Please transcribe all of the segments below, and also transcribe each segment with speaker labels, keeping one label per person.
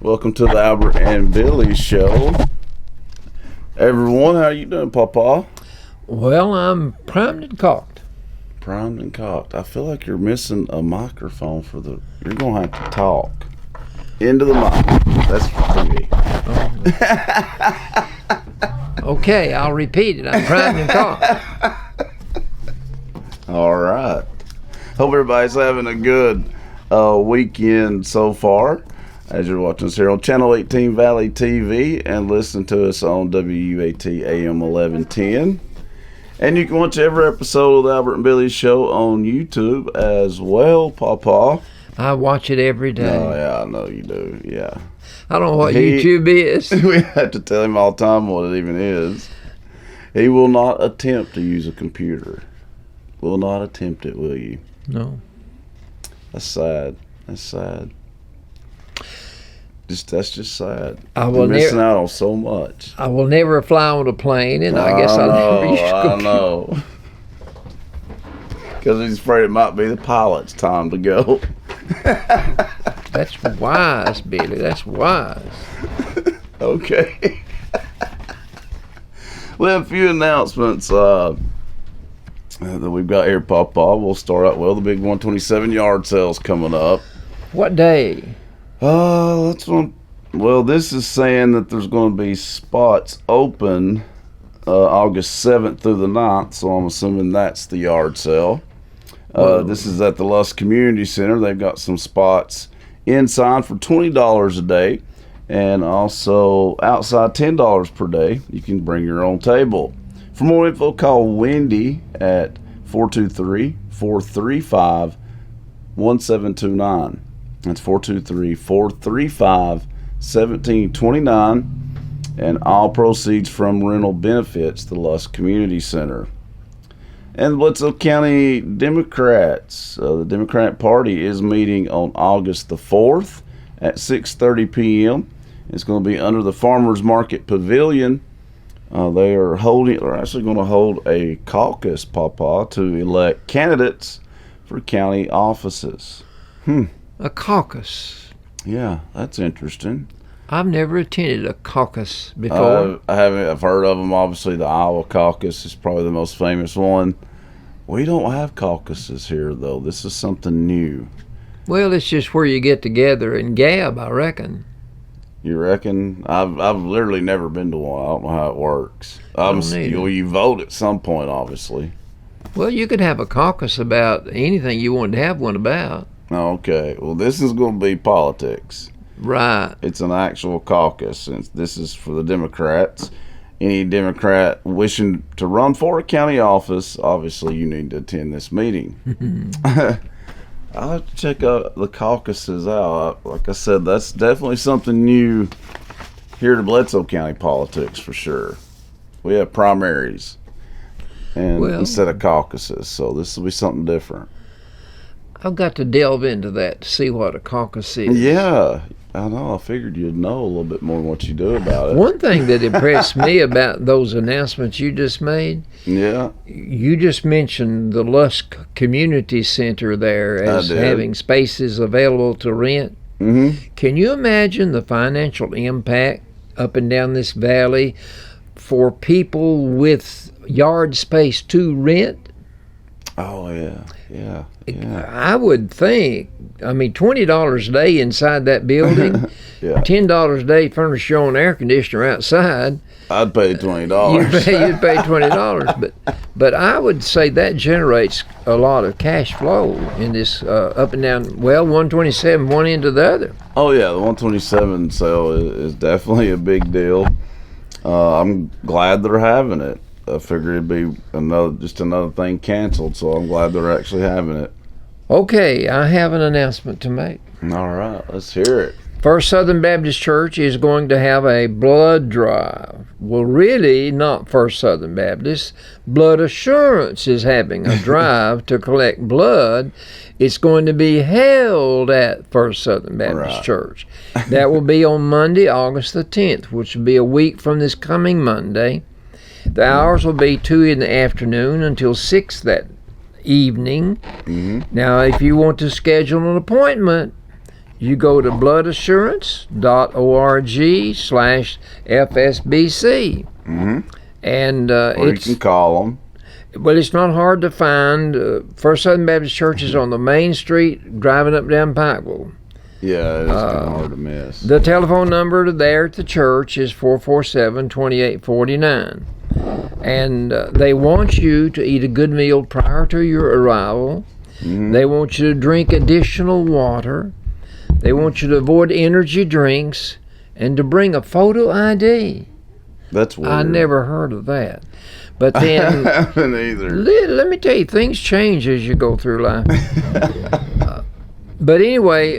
Speaker 1: Welcome to the Albert and Billy Show. Everyone, how you doing, Papa?
Speaker 2: Well, I'm primed and cocked.
Speaker 1: Primed and cocked. I feel like you're missing a microphone for the... You're going to have to talk. Into the mic. That's for me.
Speaker 2: Okay, I'll repeat it. I'm primed and cocked.
Speaker 1: All right. Hope everybody's having a good weekend so far. As you're watching us here on Channel 18 Valley TV and listen to us on WUAT AM 1110. And you can watch every episode of the Albert and Billy Show on YouTube as well, Papa.
Speaker 2: I watch it every day.
Speaker 1: Oh, yeah, I know you do, yeah.
Speaker 2: I don't know what YouTube is.
Speaker 1: We have to tell him all the time what it even is. He will not attempt to use a computer. Will not attempt it, will you?
Speaker 2: No.
Speaker 1: That's sad. That's sad. That's just sad.
Speaker 2: You're
Speaker 1: missing out on so much.
Speaker 2: I will never fly on a plane, and I guess I'll never use a computer.
Speaker 1: I know. Because he's afraid it might be the pilot's time to go.
Speaker 2: That's wise, Billy. That's wise.
Speaker 1: Okay. We have a few announcements that we've got here, Papa. We'll start out, the big 127 yard sale's coming up.
Speaker 2: What day?
Speaker 1: This is saying that there's going to be spots open August 7th through the 9th, so I'm assuming that's the yard sale. This is at the Lusk Community Center. They've got some spots inside for $20 a day, and also outside $10 per day. You can bring your own table. For more info, call Wendy at 423-435-1729. That's 423-435-1729. And all proceeds from rental benefits the Lusk Community Center. And Bledsoe County Democrats, the Democratic Party is meeting on August the 4th at 6:30 p.m. It's going to be under the Farmers Market Pavilion. They're actually going to hold a caucus, Papa, to elect candidates for county offices.
Speaker 2: A caucus.
Speaker 1: Yeah, that's interesting.
Speaker 2: I've never attended a caucus before.
Speaker 1: I haven't. I've heard of them. Obviously, the Iowa caucus is probably the most famous one. We don't have caucuses here, though. This is something new.
Speaker 2: Well, it's just where you get together and gab, I reckon.
Speaker 1: You reckon? I've literally never been to one. I don't know how it works. You vote at some point, obviously.
Speaker 2: Well, you could have a caucus about anything you wanted to have one about.
Speaker 1: Okay. Well, this is going to be politics.
Speaker 2: Right.
Speaker 1: It's an actual caucus, since this is for the Democrats. Any Democrat wishing to run for a county office, obviously you need to attend this meeting. I'll have to check out the caucuses out. Like I said, that's definitely something new here to Bledsoe County politics for sure. We have primaries instead of caucuses, so this will be something different.
Speaker 2: I've got to delve into that to see what a caucus is.
Speaker 1: Yeah, I know. I figured you'd know a little bit more than what you do about it.
Speaker 2: One thing that impressed me about those announcements you just made, you just mentioned the Lusk Community Center there as having spaces available to rent.
Speaker 1: Mm-hmm.
Speaker 2: Can you imagine the financial impact up and down this valley for people with yard space to rent?
Speaker 1: Oh, yeah.
Speaker 2: I would think, $20 a day inside that building, $10 a day furnish your own air conditioner outside.
Speaker 1: I'd pay $20.
Speaker 2: You'd pay $20, but I would say that generates a lot of cash flow in this up and down. 127, one end to the other.
Speaker 1: Oh yeah, the 127 sale is definitely a big deal. I'm glad they're having it. I figured it'd be another thing canceled, so I'm glad they're actually having it.
Speaker 2: Okay, I have an announcement to make.
Speaker 1: All right, let's hear it.
Speaker 2: First Southern Baptist Church is going to have a blood drive. Well, really, not First Southern Baptist. Blood Assurance is having a drive to collect blood. It's going to be held at First Southern Baptist Church. That will be on Monday, August the 10th, which will be a week from this coming Monday. The hours will be 2 in the afternoon until 6 that evening.
Speaker 1: Mm-hmm.
Speaker 2: Now, if you want to schedule an appointment, you go to bloodassurance.org/FSBC. And
Speaker 1: Or you can call them.
Speaker 2: Well, it's not hard to find. First Southern Baptist Church is on the main street, driving up down Pikeville.
Speaker 1: Yeah, it's kind of hard to miss.
Speaker 2: The telephone number there at the church is 447-2849. And they want you to eat a good meal prior to your arrival. They want you to drink additional water. They want you to avoid energy drinks and to bring a photo ID.
Speaker 1: That's weird.
Speaker 2: I never heard of that. But then,
Speaker 1: I haven't either.
Speaker 2: let me tell you, things change as you go through life. But anyway,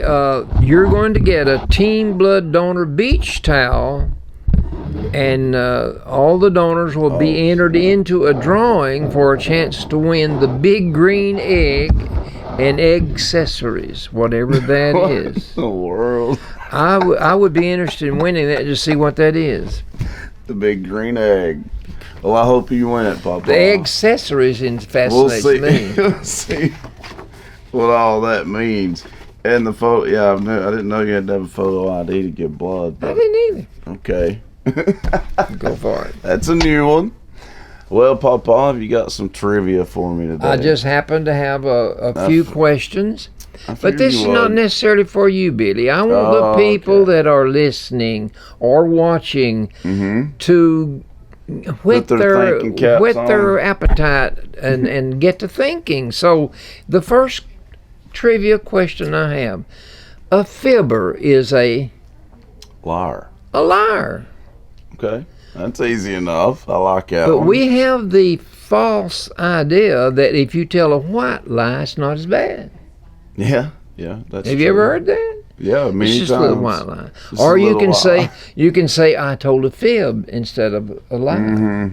Speaker 2: you're going to get a Team Blood Donor beach towel, and all the donors will be entered into a drawing for a chance to win the big green egg and egg accessories, whatever that
Speaker 1: What
Speaker 2: is.
Speaker 1: in the world?
Speaker 2: I would be interested in winning that to see what that is.
Speaker 1: The big green egg. Well, I hope you win it, Papa.
Speaker 2: The egg accessories fascinates me.
Speaker 1: We'll see what all that means. And the photo, yeah, I didn't know you had to have a photo ID to get blood.
Speaker 2: I didn't either.
Speaker 1: Okay.
Speaker 2: Go for it.
Speaker 1: That's a new one. Well, Papa, have you got some trivia for me today?
Speaker 2: I just happen to have a few questions. But this is not necessarily for you, Billy. I want the people that are listening or watching to whet their appetite and get to thinking. So the first trivia question I have: a fibber is a
Speaker 1: liar.
Speaker 2: A liar.
Speaker 1: Okay, that's easy enough. I like that
Speaker 2: But
Speaker 1: one.
Speaker 2: we have the false idea that if you tell a white lie, it's not as bad.
Speaker 1: Yeah, that's
Speaker 2: Have you ever heard that?
Speaker 1: Yeah, many
Speaker 2: it's just
Speaker 1: times.
Speaker 2: a little white lie. Or you can say I told a fib instead of a lie.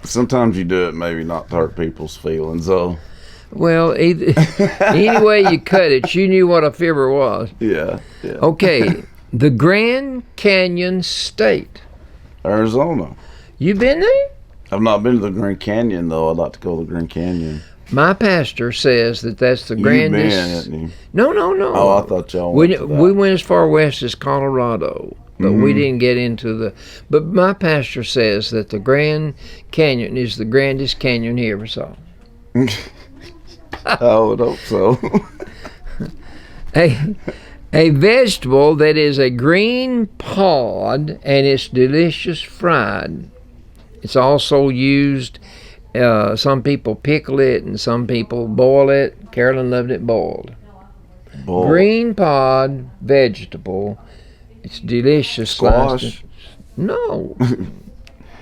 Speaker 1: Sometimes you do it maybe not to hurt people's feelings, though.
Speaker 2: Well, any way you cut it, you knew what a fibber was.
Speaker 1: Yeah.
Speaker 2: Okay, the Grand Canyon State.
Speaker 1: Arizona.
Speaker 2: You been there?
Speaker 1: I've not been to the Grand Canyon, though. I'd like to go to the Grand Canyon.
Speaker 2: My pastor says that's the grandest.
Speaker 1: You've been, haven't you?
Speaker 2: No.
Speaker 1: Oh, I thought y'all went to that.
Speaker 2: We went as far west as Colorado, but we didn't get into the. But my pastor says that the Grand Canyon is the grandest canyon he ever saw.
Speaker 1: I would hope so.
Speaker 2: A vegetable that is a green pod and it's delicious fried. It's also used. Some people pickle it and some people boil it. Carolyn loved it boiled. Green pod vegetable. It's delicious.
Speaker 1: Squash?
Speaker 2: No.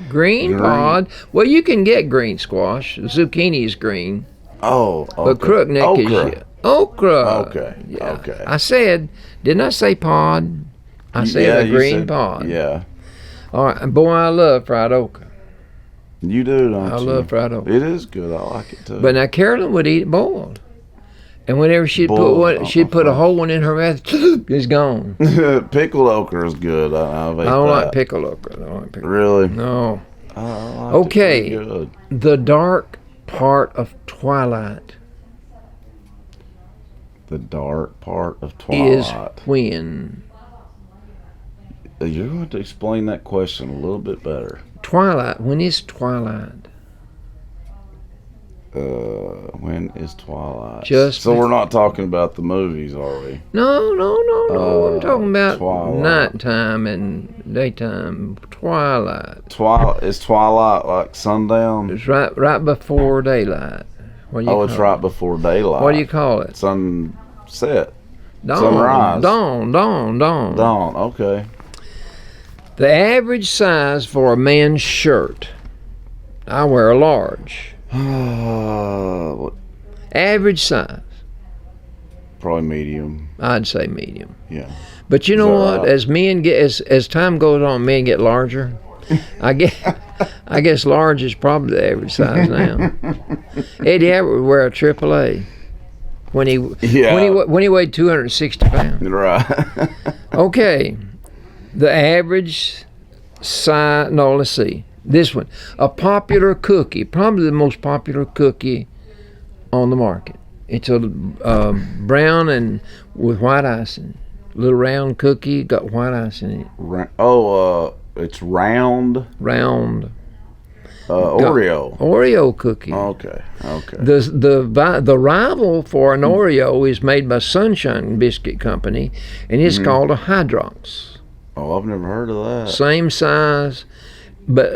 Speaker 2: Green pod. Well, you can get green squash. Zucchini is green.
Speaker 1: Oh, okay.
Speaker 2: But crookneck is okra.
Speaker 1: Okay.
Speaker 2: Yeah.
Speaker 1: Okay.
Speaker 2: I said, didn't I say pod? I said a green pod.
Speaker 1: Yeah.
Speaker 2: All right. Boy, I love fried okra.
Speaker 1: You do, don't you?
Speaker 2: I love fried okra.
Speaker 1: It is good. I like it too.
Speaker 2: But now Carolyn would eat it boiled. And whenever she'd put a whole one in her mouth, it's gone.
Speaker 1: Pickled okra is good. I
Speaker 2: don't like pickled okra.
Speaker 1: Really?
Speaker 2: No.
Speaker 1: I like
Speaker 2: Okay.
Speaker 1: it good.
Speaker 2: The dark part of twilight.
Speaker 1: The dark part of twilight.
Speaker 2: Is when?
Speaker 1: You're going to explain that question a little bit better.
Speaker 2: Twilight. When is twilight?
Speaker 1: When is twilight?
Speaker 2: So
Speaker 1: we're not talking about the movies, are we?
Speaker 2: No. I'm talking about
Speaker 1: twilight.
Speaker 2: nighttime and daytime. Twilight.
Speaker 1: Is twilight like sundown?
Speaker 2: It's right before daylight.
Speaker 1: It's right before daylight.
Speaker 2: What do you call it?
Speaker 1: Sunset.
Speaker 2: Dawn.
Speaker 1: Sunrise.
Speaker 2: Dawn.
Speaker 1: Okay.
Speaker 2: The average size for a man's shirt. I wear a large. Average size.
Speaker 1: Probably medium.
Speaker 2: I'd say medium.
Speaker 1: Yeah.
Speaker 2: But you know what?
Speaker 1: Right?
Speaker 2: As men get as time goes on, men get larger. I guess large is probably the average size now. Eddie Edwards would wear a AAA when he weighed 260 pounds.
Speaker 1: Right.
Speaker 2: Okay. The average size. No, let's see. This one, a popular cookie, probably the most popular cookie on the market. It's a brown and with white icing. Little round cookie, got white ice in it.
Speaker 1: It's round.
Speaker 2: Round.
Speaker 1: Oreo.
Speaker 2: Oreo cookie.
Speaker 1: Okay.
Speaker 2: The rival for an Oreo is made by Sunshine Biscuit Company, and it's called a Hydrox.
Speaker 1: Oh, I've never heard of that.
Speaker 2: Same size, but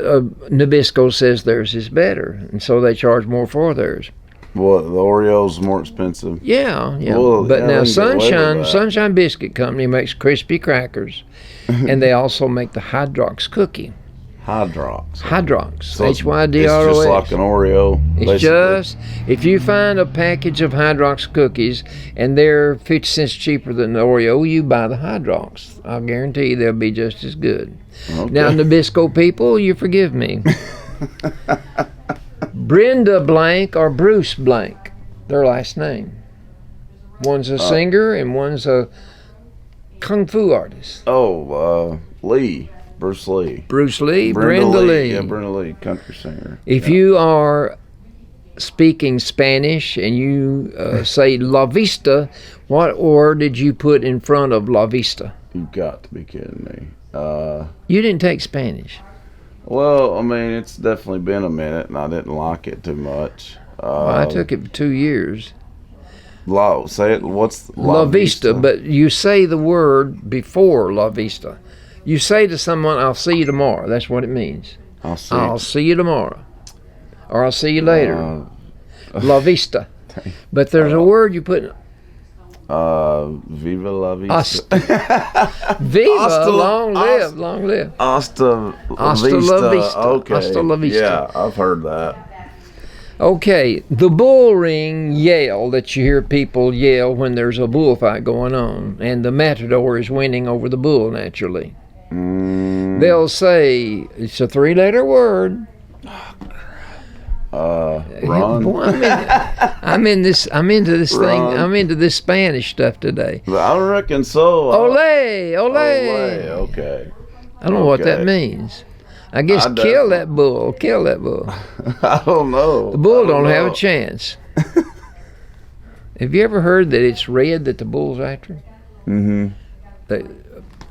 Speaker 2: Nabisco says theirs is better, and so they charge more for theirs.
Speaker 1: What, the Oreo's more expensive?
Speaker 2: Yeah.
Speaker 1: Well,
Speaker 2: but
Speaker 1: yeah,
Speaker 2: now
Speaker 1: they can get away with that.
Speaker 2: Sunshine Biscuit Company makes crispy crackers, and they also make the Hydrox cookie.
Speaker 1: Hydrox.
Speaker 2: Hydrox.
Speaker 1: It's
Speaker 2: Hydrox.
Speaker 1: just like an Oreo.
Speaker 2: It's
Speaker 1: basically.
Speaker 2: just, if you find a package of Hydrox cookies and they're 50 cents cheaper than the Oreo, you buy the Hydrox. I'll guarantee you they'll be just as good.
Speaker 1: Okay.
Speaker 2: Now, Nabisco people, you forgive me. Brenda Blank or Bruce Blank, their last name. One's a singer and one's a kung fu artist.
Speaker 1: Lee. Bruce Lee.
Speaker 2: Bruce Lee, Brenda Lee.
Speaker 1: Yeah, Brenda Lee, country singer.
Speaker 2: If you are speaking Spanish and you say La Vista, what word did you put in front of La Vista?
Speaker 1: You've got to be kidding me.
Speaker 2: You didn't take Spanish.
Speaker 1: Well, I mean, it's definitely been a minute, and I didn't like it too much.
Speaker 2: I took it for 2 years.
Speaker 1: Say it. What's
Speaker 2: La Vista, but you say the word before La Vista. You say to someone, I'll see you tomorrow. That's what it means.
Speaker 1: I'll
Speaker 2: see you tomorrow. Or I'll see you later. La Vista. But there's a word you put...
Speaker 1: Viva la vista.
Speaker 2: Viva, long live.
Speaker 1: Hasta
Speaker 2: la vista.
Speaker 1: Okay.
Speaker 2: Hasta la vista.
Speaker 1: Yeah, I've heard that.
Speaker 2: Okay, the bull ring yell that you hear people yell when there's a bullfight going on, and the matador is winning over the bull naturally. They'll say, it's a 3-letter word.
Speaker 1: Run.
Speaker 2: Boy, I'm into this thing.
Speaker 1: Run.
Speaker 2: I'm into this Spanish stuff today.
Speaker 1: I reckon so.
Speaker 2: Ole.
Speaker 1: Okay.
Speaker 2: I don't know what that means. I guess kill that bull.
Speaker 1: I don't know.
Speaker 2: The bull don't have a chance. Have you ever heard that it's red that the bull's after?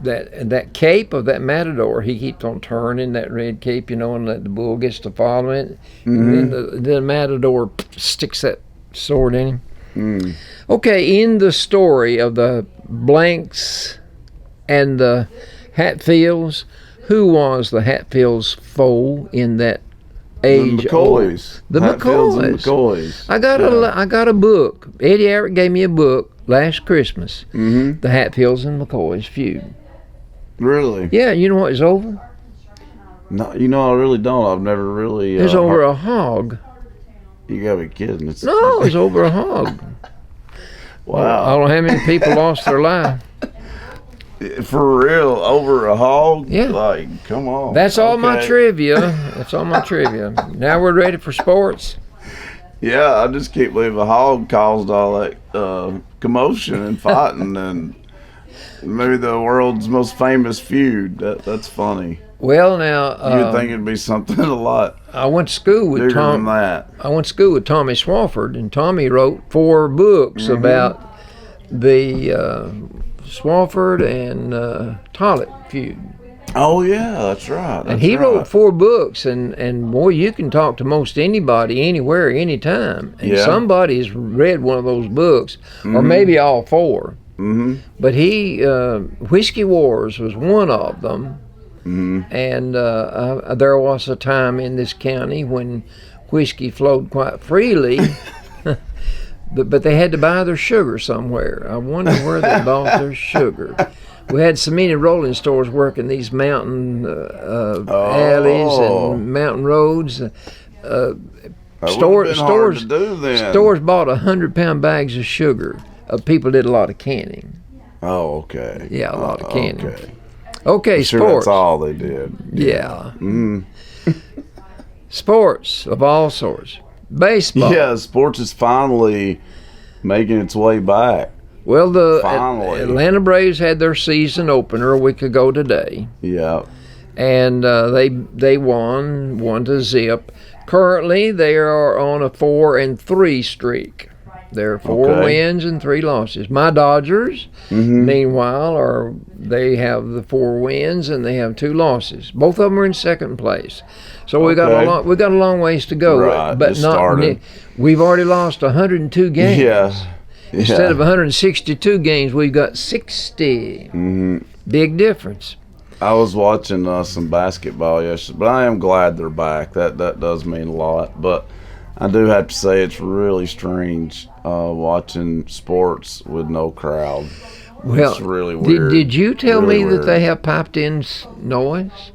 Speaker 2: That cape of that matador, he keeps on turning that red cape, and the bull gets to follow it. And then the matador sticks that sword in him. Okay, in the story of the Blanks and the Hatfields, who was the Hatfields' foe in that age?
Speaker 1: The McCoys.
Speaker 2: The
Speaker 1: McCoys.
Speaker 2: I got a book. Eddie Eric gave me a book last Christmas. The Hatfields and McCoys feud.
Speaker 1: Really?
Speaker 2: Yeah, you know what is over?
Speaker 1: No, I really don't. I've never really.
Speaker 2: It's over a hog.
Speaker 1: You gotta be kidding. It's
Speaker 2: over a hog.
Speaker 1: Wow.
Speaker 2: I don't know how many people lost their life.
Speaker 1: For real, over a hog?
Speaker 2: Yeah.
Speaker 1: Like, come on.
Speaker 2: That's all my trivia. Now we're ready for sports.
Speaker 1: Yeah, I just can't believe a hog caused all that commotion and fighting and maybe the world's most famous feud. That's funny.
Speaker 2: Well, now
Speaker 1: you'd think it'd be something a lot.
Speaker 2: I went to school with
Speaker 1: than that.
Speaker 2: I went to school with Tommy Swafford, and Tommy wrote 4 books about the Swafford and Tollett feud.
Speaker 1: Oh yeah, that's right.
Speaker 2: And he wrote 4 books, and boy, you can talk to most anybody, anywhere, anytime. And somebody's read one of those books, or maybe all 4. But he, Whiskey Wars was one of them. And there was a time in this county when whiskey flowed quite freely, but they had to buy their sugar somewhere. I wonder where they bought their sugar. We had so many rolling stores working these mountain alleys and mountain roads. Stores bought 100-pound bags of sugar. People did a lot of canning.
Speaker 1: Oh, okay.
Speaker 2: Yeah, a lot of canning. Okay,
Speaker 1: sure
Speaker 2: sports.
Speaker 1: That's all they did.
Speaker 2: Yeah. Sports of all sorts. Baseball.
Speaker 1: Yeah, sports is finally making its way back.
Speaker 2: Well, the
Speaker 1: Finally.
Speaker 2: Atlanta Braves had their season opener a week ago today.
Speaker 1: Yeah.
Speaker 2: And they won 1-0. Currently, they are on a 4-3 streak. There are 4
Speaker 1: Okay.
Speaker 2: wins and 3 losses. My Dodgers, meanwhile, they have the 4 wins and they have 2 losses. Both of them are in second place. So we got a long ways to go.
Speaker 1: Right,
Speaker 2: But
Speaker 1: just started.
Speaker 2: we've already lost 102 games.
Speaker 1: Yeah.
Speaker 2: Instead of 162 games, we've got 60. Big difference.
Speaker 1: I was watching some basketball yesterday, but I am glad they're back. That does mean a lot. But I do have to say it's really strange watching sports with no crowd.
Speaker 2: Well,
Speaker 1: it's really weird.
Speaker 2: Did you tell
Speaker 1: Really
Speaker 2: me
Speaker 1: weird.
Speaker 2: that they have piped in noise?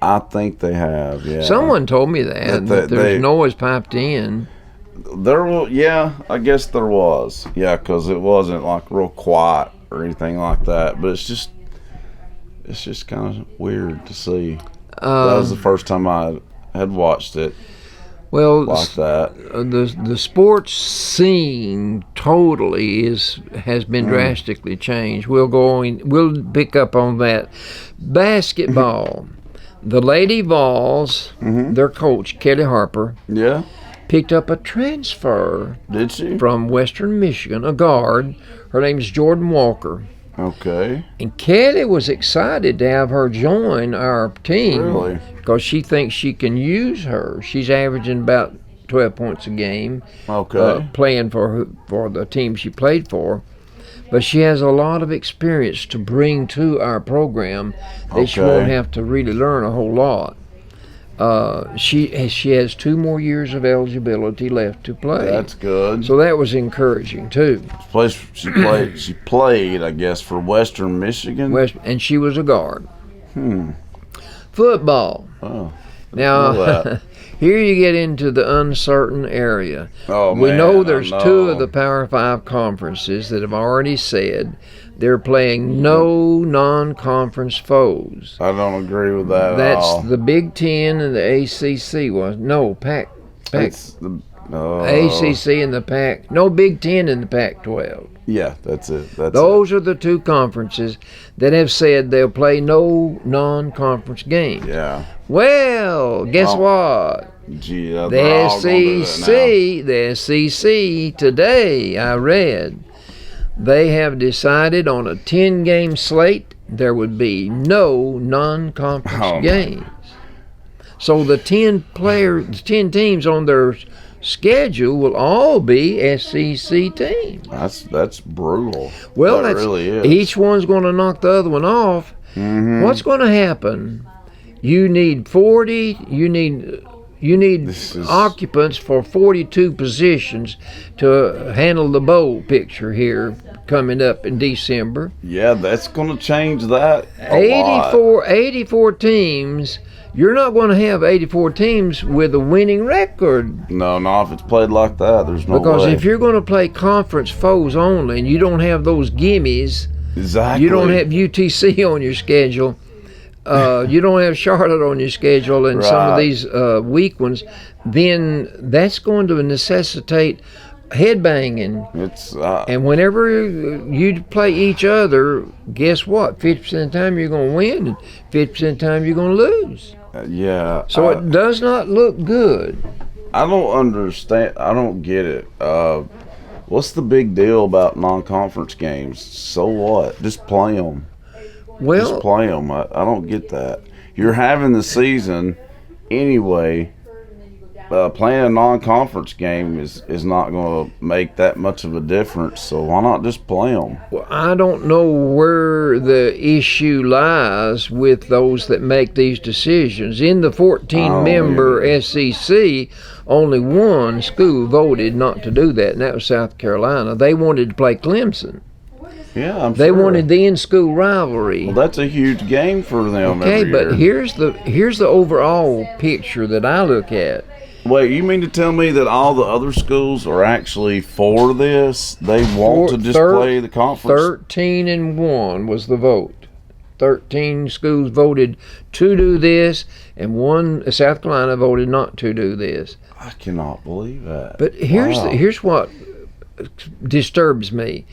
Speaker 1: I think they have, yeah.
Speaker 2: Someone told me that there's noise piped in.
Speaker 1: I guess there was. Yeah, because it wasn't like real quiet or anything like that. But it's just kind of weird to see. That was the first time I had watched it like that.
Speaker 2: The sports scene totally has been drastically changed. We'll pick up on that. Basketball. The Lady Vols, their coach Kelly Harper,
Speaker 1: Yeah,
Speaker 2: picked up a transfer
Speaker 1: did she?
Speaker 2: from Western Michigan, a guard. Her name's Jordan Walker.
Speaker 1: Okay.
Speaker 2: And Kelly was excited to have her join our team.
Speaker 1: Really?
Speaker 2: Because she thinks she can use her. She's averaging about 12 points a game.
Speaker 1: Okay.
Speaker 2: Playing for the team she played for. But she has a lot of experience to bring to our program that she won't have to really learn a whole lot. She has 2 more years of eligibility left to play.
Speaker 1: That's good.
Speaker 2: So that was encouraging too.
Speaker 1: She played, I guess, for Western Michigan.
Speaker 2: And she was a guard. Football.
Speaker 1: Oh,
Speaker 2: Now, here you get into the uncertain area.
Speaker 1: Oh,
Speaker 2: we
Speaker 1: man,
Speaker 2: know there's
Speaker 1: I
Speaker 2: 2
Speaker 1: know.
Speaker 2: of the Power 5 conferences that have already said they're playing no non-conference foes.
Speaker 1: I don't agree with that at all.
Speaker 2: That's the Big Ten and the ACC was Pac.
Speaker 1: It's the
Speaker 2: ACC and the Pac. No Big Ten and the Pac-12.
Speaker 1: Yeah, that's it.
Speaker 2: Those are the 2 conferences that have said they'll play no non-conference games.
Speaker 1: Yeah.
Speaker 2: Well, guess what?
Speaker 1: Gee, they're all gonna do that
Speaker 2: The SEC today, I read, they have decided on a 10-game slate there would be no non-conference games. So the 10 teams on their schedule will all be SEC teams.
Speaker 1: That's brutal.
Speaker 2: Well,
Speaker 1: that really is.
Speaker 2: Each one's going to knock the other one off. What's going to happen? You need 40. You need occupants for 42 positions to handle the bowl picture here coming up in December.
Speaker 1: Yeah, that's going to change that a lot.
Speaker 2: 84 teams. You're not going to have 84 teams with a winning record.
Speaker 1: No, if it's played like that, there's no
Speaker 2: Because
Speaker 1: way.
Speaker 2: if you're going to play conference foes only and you don't have those gimmies,
Speaker 1: exactly.
Speaker 2: you don't have UTC on your schedule, you don't have Charlotte on your schedule and some of these weak ones, then that's going to necessitate headbanging. And whenever you play each other, guess what? 50% of the time you're going to win and 50% of the time you're going to lose.
Speaker 1: Yeah.
Speaker 2: So it does not look good.
Speaker 1: I don't understand. I don't get it. What's the big deal about non-conference games? So what? Just play them.
Speaker 2: Well,
Speaker 1: Just play them. I don't get that. You're having the season anyway. Playing a non-conference game is not going to make that much of a difference. So why not just play them?
Speaker 2: Well, I don't know where the issue lies with those that make these decisions. In the 14-member SEC, only one school voted not to do that, and that was South Carolina. They wanted to play Clemson.
Speaker 1: Yeah, I'm
Speaker 2: They
Speaker 1: sure.
Speaker 2: wanted the in-school rivalry.
Speaker 1: Well, that's a huge game for them.
Speaker 2: Okay,
Speaker 1: every
Speaker 2: but
Speaker 1: year.
Speaker 2: here's the overall picture that I look at.
Speaker 1: Wait, you mean to tell me that all the other schools are actually for this? They want to just play the conference?
Speaker 2: 13-1 was the vote. 13 schools voted to do this, and one, South Carolina, voted not to do this.
Speaker 1: I cannot believe that.
Speaker 2: But here's what disturbs me.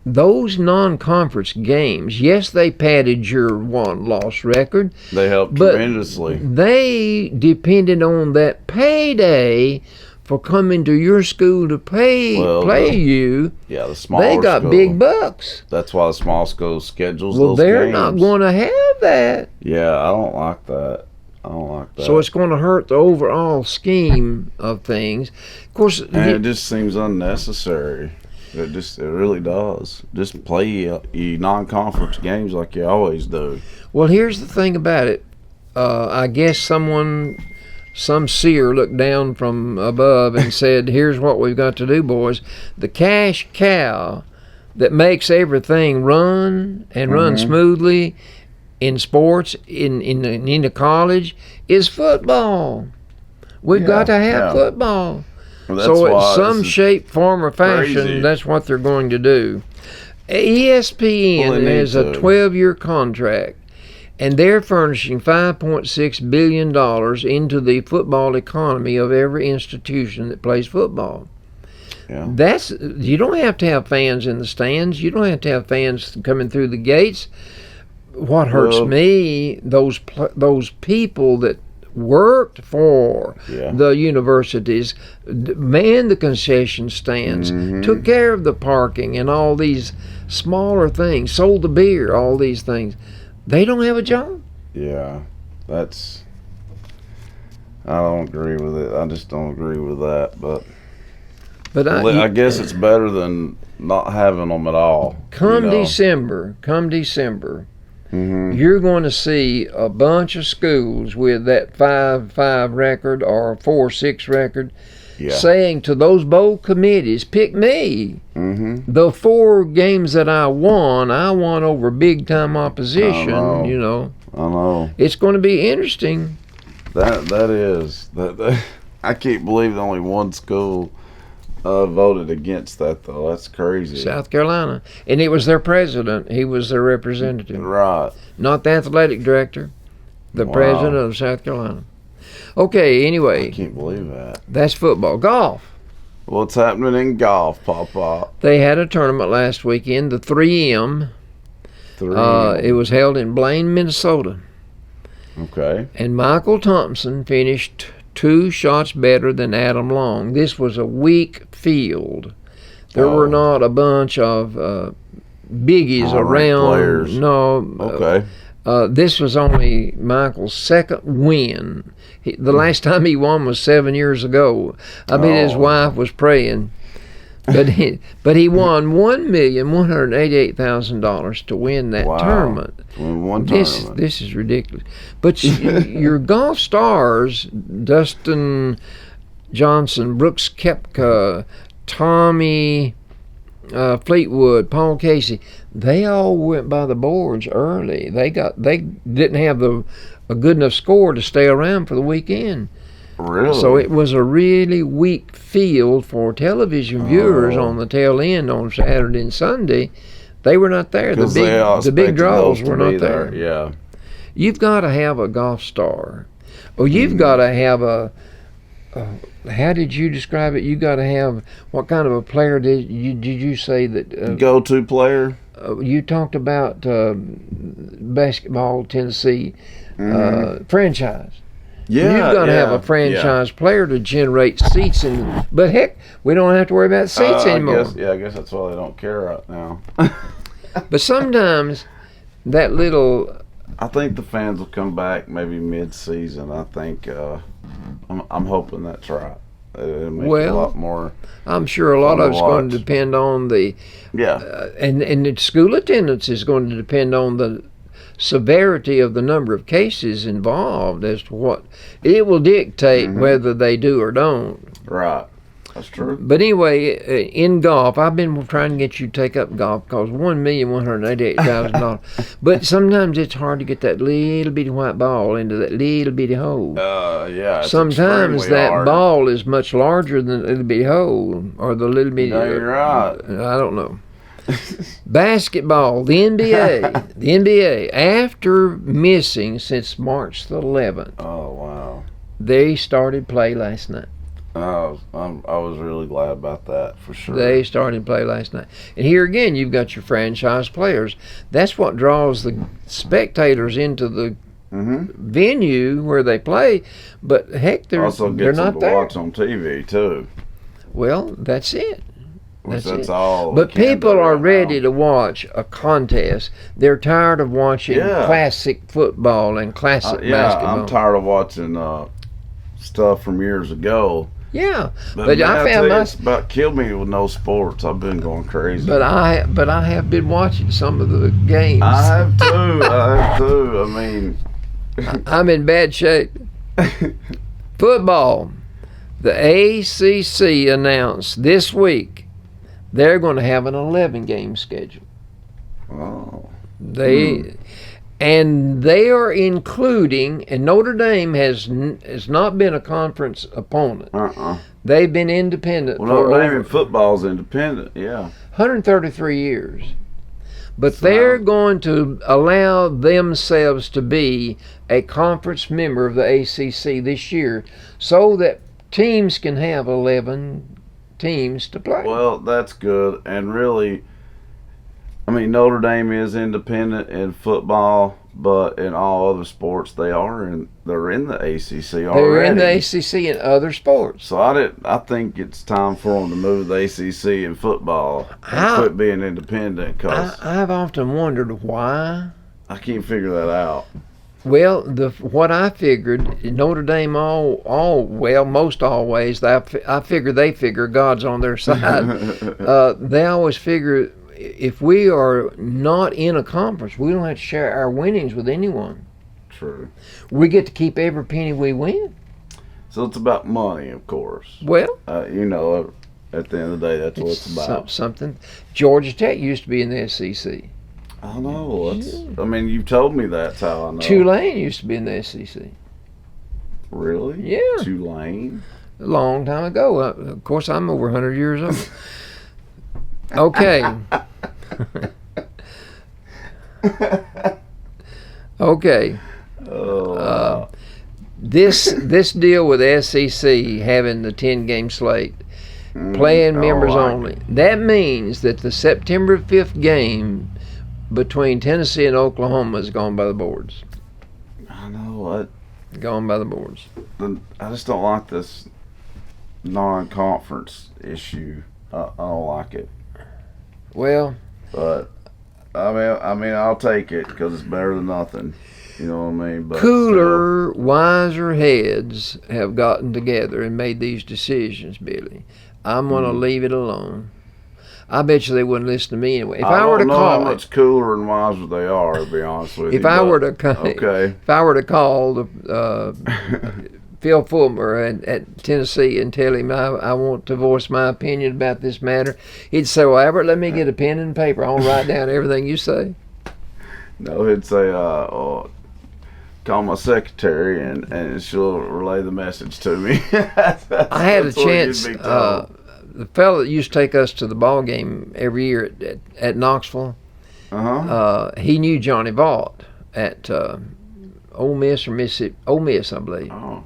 Speaker 2: Those non-conference games, yes, they padded your one-loss record.
Speaker 1: They helped
Speaker 2: but
Speaker 1: tremendously.
Speaker 2: They depended on that payday for coming to your school to play you.
Speaker 1: Yeah, the smaller
Speaker 2: They got
Speaker 1: school.
Speaker 2: big bucks.
Speaker 1: That's why the small school schedules
Speaker 2: Well,
Speaker 1: those
Speaker 2: they're
Speaker 1: games.
Speaker 2: not going to have that.
Speaker 1: Yeah, I don't like that. I don't like that.
Speaker 2: So it's going to hurt the overall scheme of things. Of course,
Speaker 1: and it just seems unnecessary. It really does. Just play your non-conference games like you always do.
Speaker 2: well, here's the thing about it. I guess some seer looked down from above and said, here's what we've got to do, boys. The cash cow that makes everything run and run smoothly in sports, in the college, is football. We've got to have football.
Speaker 1: Well,
Speaker 2: So in some shape, form, or fashion,
Speaker 1: crazy.
Speaker 2: that's what they're going to do. ESPN has a 12-year contract, and they're furnishing $5.6 billion into the football economy of every institution that plays football.
Speaker 1: Yeah.
Speaker 2: You don't have to have fans in the stands. You don't have to have fans coming through the gates. What hurts me, those people that worked for the universities, manned the concession stands, took care of the parking and all these smaller things, sold the beer, all these things. They don't have a job.
Speaker 1: Yeah, I don't agree with it. I just don't agree with that. But I guess it's better than not having them at all.
Speaker 2: Come December, you're going to see a bunch of schools with that 5-5 record or 4-6 record saying to those bowl committees, pick me. The 4 games that I won over big time opposition.
Speaker 1: I know.
Speaker 2: It's going to be interesting.
Speaker 1: That is. I can't believe only one school voted against that, though. That's crazy.
Speaker 2: South Carolina. And it was their president. He was their representative.
Speaker 1: Right.
Speaker 2: Not the athletic director. The president of South Carolina. Okay, anyway.
Speaker 1: I can't believe that.
Speaker 2: That's football. Golf.
Speaker 1: What's happening in golf, Papa?
Speaker 2: They had a tournament last weekend, the 3M. It was held in Blaine, Minnesota.
Speaker 1: Okay.
Speaker 2: And Michael Thompson finished 2 shots better than Adam Long. This was a weak field. There were not a bunch of biggies around.
Speaker 1: Players.
Speaker 2: No.
Speaker 1: Okay.
Speaker 2: This was only Michael's second win. The last time he won was 7 years ago. I bet his wife was praying. But he won $1,188,000 to win that tournament.
Speaker 1: One tournament.
Speaker 2: This is ridiculous. But your golf stars, Dustin Johnson, Brooks Koepka, Tommy Fleetwood, Paul Casey, they all went by the boards early. They didn't have a good enough score to stay around for the weekend.
Speaker 1: Really?
Speaker 2: So it was a really weak field for television viewers on the tail end on Saturday and Sunday. They were not there. The big draws were not there.
Speaker 1: Yeah.
Speaker 2: You've got to have a golf star. Or you've got to have how did you describe it? You got to have, what kind of a player did you say that?
Speaker 1: Go-to player?
Speaker 2: You talked about basketball, Tennessee, franchise.
Speaker 1: Yeah,
Speaker 2: You've got to have a franchise player to generate seats. But heck, we don't have to worry about seats anymore.
Speaker 1: I guess that's why they don't care right now.
Speaker 2: But sometimes that little...
Speaker 1: I think the fans will come back maybe mid-season. I think I'm hoping that's right. It'll make a lot more.
Speaker 2: I'm sure a lot of it's going to depend on the and the school attendance is going to depend on the severity of the number of cases involved as to what it will dictate whether they do or don't.
Speaker 1: Right. That's true.
Speaker 2: But anyway, in golf, I've been trying to get you to take up golf because $1,188,000. But sometimes it's hard to get that little bitty white ball into that little bitty hole. Sometimes that ball is much larger than the little bitty hole or the little bitty.
Speaker 1: No, you're right.
Speaker 2: I don't know. Basketball, the NBA, after missing since March the 11th.
Speaker 1: Oh wow!
Speaker 2: They started play last night.
Speaker 1: I was really glad about that, for sure.
Speaker 2: They started play last night. And here again, you've got your franchise players. That's what draws the spectators into the venue where they play, but heck, they're
Speaker 1: Also
Speaker 2: they're
Speaker 1: gets them
Speaker 2: not
Speaker 1: to
Speaker 2: there.
Speaker 1: watch on TV too.
Speaker 2: Well, that's it.
Speaker 1: That's all.
Speaker 2: But
Speaker 1: we can
Speaker 2: people
Speaker 1: do
Speaker 2: are
Speaker 1: right
Speaker 2: ready
Speaker 1: now.
Speaker 2: to watch a contest. They're tired of watching
Speaker 1: Yeah.
Speaker 2: classic football and classic basketball.
Speaker 1: I'm tired of watching stuff from years ago.
Speaker 2: Yeah,
Speaker 1: But
Speaker 2: but
Speaker 1: man,
Speaker 2: I
Speaker 1: I
Speaker 2: found
Speaker 1: tell you,
Speaker 2: my.
Speaker 1: it's about killed me with no sports. I've been going crazy.
Speaker 2: But I have been watching some of the games.
Speaker 1: I have too. I mean,
Speaker 2: I'm in bad shape. Football. The ACC announced this week they're going to have an 11-game schedule.
Speaker 1: oh,
Speaker 2: And they are including, and Notre Dame has not been a conference opponent. They've been independent
Speaker 1: well,
Speaker 2: for
Speaker 1: Notre Dame
Speaker 2: over
Speaker 1: in football's independent. Yeah.
Speaker 2: 133 years. But
Speaker 1: So-
Speaker 2: they're going to allow themselves to be a conference member of the ACC this year so that teams can have 11 teams to play.
Speaker 1: Well, that's good. And really, I mean, Notre Dame is independent in football, but in all other sports, they're in the ACC already.
Speaker 2: They're in the ACC in other sports.
Speaker 1: So I think it's time for them to move the ACC in football and quit being independent because
Speaker 2: I've often wondered why.
Speaker 1: I can't figure that out.
Speaker 2: Well, what I figured, Notre Dame most always, I figure they figure God's on their side. They always figure if we are not in a conference, we don't have to share our winnings with anyone.
Speaker 1: True.
Speaker 2: We get to keep every penny we win.
Speaker 1: So it's about money, of course.
Speaker 2: Well,
Speaker 1: At the end of the day, that's what it's about.
Speaker 2: Something. Georgia Tech used to be in the SEC.
Speaker 1: I know. I mean, you've told me that's how I know.
Speaker 2: Tulane used to be in the SEC.
Speaker 1: Really?
Speaker 2: Yeah.
Speaker 1: Tulane?
Speaker 2: A long time ago. Of course, I'm over 100 years old. Okay. Okay.
Speaker 1: Oh.
Speaker 2: This deal with SEC having the 10-game slate, playing members only. That means that the September 5th game between Tennessee and Oklahoma is gone by the boards.
Speaker 1: I know.
Speaker 2: Gone by the boards.
Speaker 1: I just don't like this non-conference issue. I don't like it.
Speaker 2: Well,
Speaker 1: But I mean, I'll take it because it's better than nothing. You know what I mean? But
Speaker 2: cooler, wiser heads have gotten together and made these decisions, Billy. I'm going to leave it alone. I bet you they wouldn't listen to me anyway. If I were to
Speaker 1: don't know
Speaker 2: call,
Speaker 1: how much cooler and wiser they are, to be honest with you.
Speaker 2: if I were to call Phil Fulmer at Tennessee and tell him I want to voice my opinion about this matter, he'd say, "Well, Albert, let me get a pen and paper. I'll write down everything you say."
Speaker 1: No, he'd say, call my secretary and she'll relay the message to me.
Speaker 2: I had a chance. The fellow that used to take us to the ball game every year at Knoxville, he knew Johnny Vaught at Ole Miss or Mississippi, Ole Miss, I believe.
Speaker 1: Oh.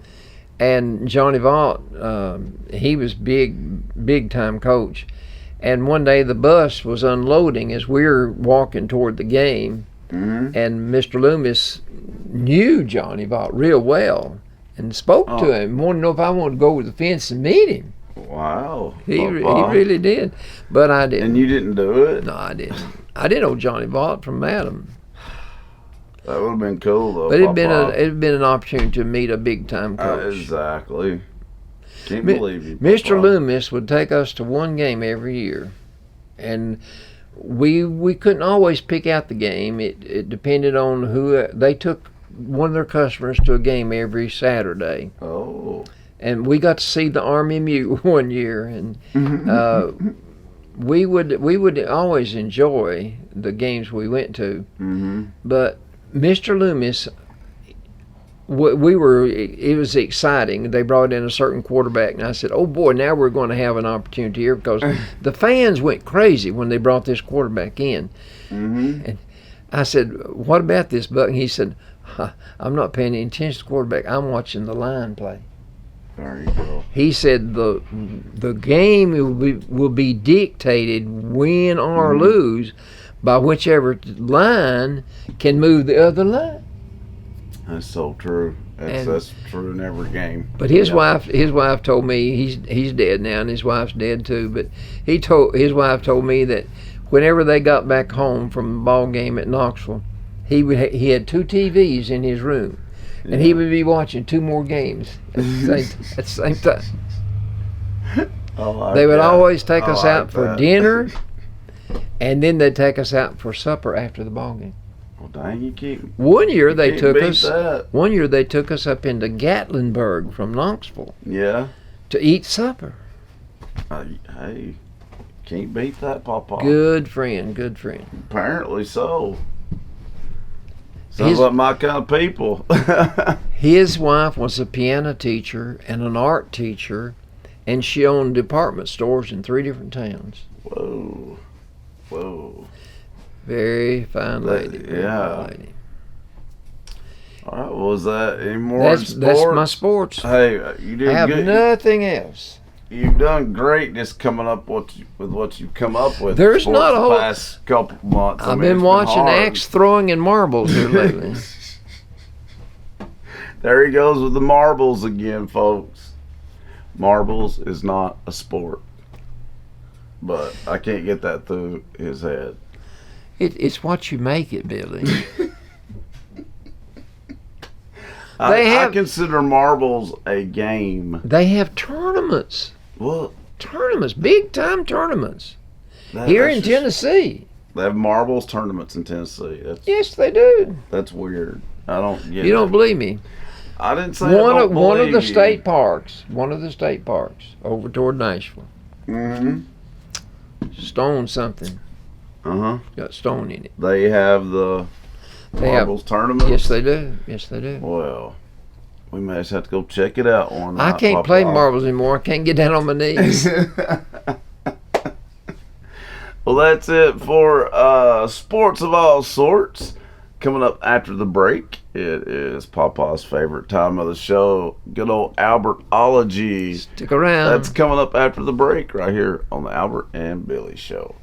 Speaker 2: And Johnny Vaught, he was big time coach. And one day the bus was unloading as we were walking toward the game, and Mr. Loomis knew Johnny Vaught real well and spoke to him. Wanted to know if I wanted to go over the fence and meet him.
Speaker 1: Wow.
Speaker 2: He really did, but I didn't.
Speaker 1: And you didn't do it?
Speaker 2: No, I didn't. I didn't know Johnny Vaught from Adam.
Speaker 1: That would have been cool, though.
Speaker 2: But it'd been an opportunity to meet a big time coach.
Speaker 1: Exactly. Can't believe you.
Speaker 2: Mr. Loomis would take us to one game every year, and we couldn't always pick out the game. It depended on who they took. One of their customers to a game every Saturday.
Speaker 1: Oh.
Speaker 2: And we got to see the Army Mute one year, and we would always enjoy the games we went to. But Mr. Loomis, it was exciting. They brought in a certain quarterback, and I said, "Oh boy, now we're going to have an opportunity here," because the fans went crazy when they brought this quarterback in. And I said, "What about this, Buck?" And he said, "I'm not paying any attention to the quarterback. I'm watching the line play."
Speaker 1: There you go.
Speaker 2: He said the game will be dictated, win or lose, by whichever line can move the other line.
Speaker 1: That's so true. That's true in every game.
Speaker 2: But his wife told me he's dead now, and his wife's dead too. But his wife told me that whenever they got back home from the ball game at Knoxville, he had 2 TVs in his room, and he would be watching 2 more games at the same time. They would always take us out for dinner, and then they'd take us out for supper after the ball game.
Speaker 1: Well, dang, you can't.
Speaker 2: One year they took us up into Gatlinburg from Knoxville.
Speaker 1: Yeah.
Speaker 2: To eat supper.
Speaker 1: Hey, can't beat that, Papa.
Speaker 2: Good friend.
Speaker 1: Apparently so. Sounds like my kind of people.
Speaker 2: His wife was a piano teacher and an art teacher, and she owned department stores in 3 different towns.
Speaker 1: Whoa.
Speaker 2: Very fine lady.
Speaker 1: Fine lady. All right. Well, is that any more sports?
Speaker 2: That's my sports.
Speaker 1: Hey, you did good.
Speaker 2: I have nothing else.
Speaker 1: You've done great just coming up with what you've come up with.
Speaker 2: There's not a whole
Speaker 1: past couple months.
Speaker 2: I've been watching axe throwing and marbles here lately.
Speaker 1: There he goes with the marbles again, folks. Marbles is not a sport, but I can't get that through his head.
Speaker 2: It's what you make it, Billy.
Speaker 1: I consider marbles a game.
Speaker 2: They have tournaments.
Speaker 1: What?
Speaker 2: Tournaments, big time tournaments. Here in Tennessee.
Speaker 1: They have marbles tournaments in Tennessee.
Speaker 2: Yes, they do.
Speaker 1: That's weird. I don't get it.
Speaker 2: You don't believe me?
Speaker 1: I didn't say
Speaker 2: one of the state parks. One of the state parks over toward Nashville.
Speaker 1: Mm-hmm.
Speaker 2: Stone something. Got stone in it.
Speaker 1: They have the marbles tournaments?
Speaker 2: Yes, they do.
Speaker 1: Well, we may just have to go check it out one night.
Speaker 2: I can't play marbles anymore. I can't get down on my knees.
Speaker 1: Well, that's it for sports of all sorts. Coming up after the break, it is Papa's favorite time of the show, good old Albertology.
Speaker 2: Stick around.
Speaker 1: That's coming up after the break right here on the Albert and Billy Show.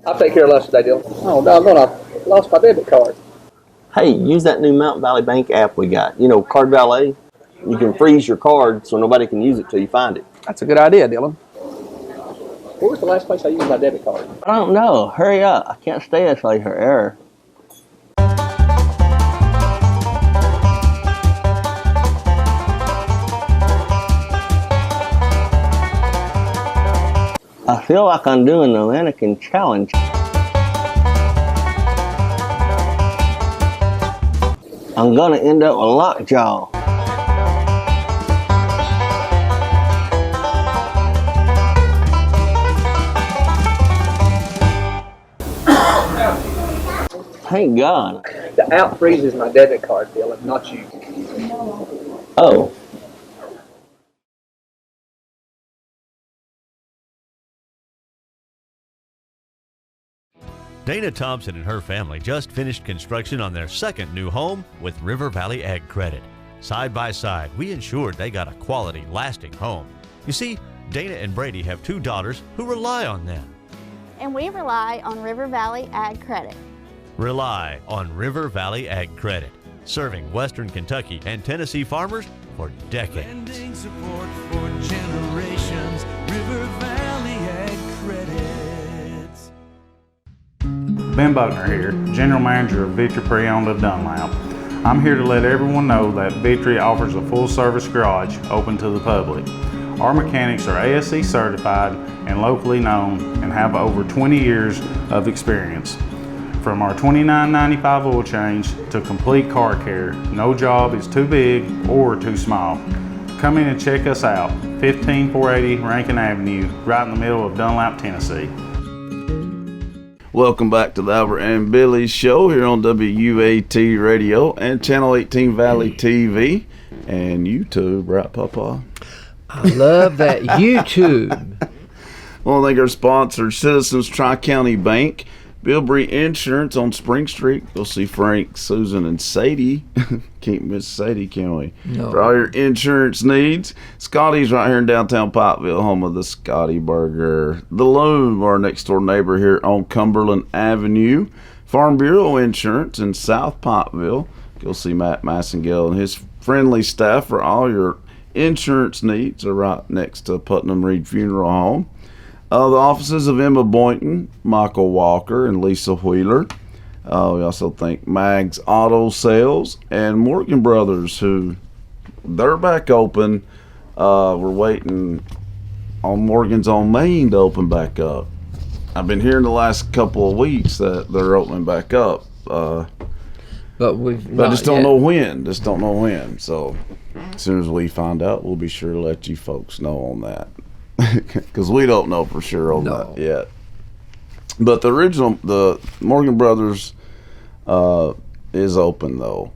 Speaker 3: I'll take care of less today, Dylan. Oh, no, I lost my debit card.
Speaker 4: Hey, use that new Mountain Valley Bank app we got. You know, Card Valet. You can freeze your card so nobody can use it till you find it.
Speaker 3: That's a good idea, Dylan. Where was the last place I used my debit card?
Speaker 4: I don't know. Hurry up. I can't stay until I hear error. I feel like I'm doing the mannequin challenge. I'm gonna end up with lockjaw. Thank God.
Speaker 3: The app freezes my debit card, Dylan, not you.
Speaker 4: Oh.
Speaker 5: Dana Thompson and her family just finished construction on their second new home with River Valley Ag Credit. Side by side, we ensured they got a quality, lasting home. You see, Dana and Brady have 2 daughters who rely on them.
Speaker 6: And we rely on River Valley Ag Credit.
Speaker 5: Rely on River Valley Ag Credit, serving Western Kentucky and Tennessee farmers for decades.
Speaker 7: Lending support for generations, River Valley Ag Credit.
Speaker 8: Ben Buckner here, General Manager of Victory Pre-Owned of Dunlap. I'm here to let everyone know that Victory offers a full-service garage open to the public. Our mechanics are ASE certified and locally known and have over 20 years of experience. From our $29.95 oil change to complete car care, no job is too big or too small. Come in and check us out, 15480 Rankin Avenue, right in the middle of Dunlap, Tennessee.
Speaker 1: Welcome back to the Albert and Billy Show here on WAT Radio and Channel 18 Valley TV and YouTube, right, Papa?
Speaker 2: I love that YouTube.
Speaker 1: Well, I think our sponsor, Citizens Tri-County Bank, Bilbrey Insurance on Spring Street. You'll see Frank, Susan, and Sadie. Can't miss Sadie, can we?
Speaker 2: No.
Speaker 1: For all your insurance needs. Scotty's right here in downtown Pikeville, home of the Scotty Burger. The Loom, our next door neighbor here on Cumberland Avenue. Farm Bureau Insurance in South Pikeville. You'll see Matt Massengale and his friendly staff for all your insurance needs are right next to Putnam Reed Funeral Home. The offices of Emma Boynton, Michael Walker, and Lisa Wheeler. We also thank Mag's Auto Sales and Morgan Brothers, who they're back open. We're waiting on Morgan's on Main to open back up. I've been hearing the last couple of weeks that they're opening back up.
Speaker 2: But
Speaker 1: I just don't know when. So as soon as we find out, we'll be sure to let you folks know on that. Because we don't know for sure on that yet. But the Morgan Brothers is open though.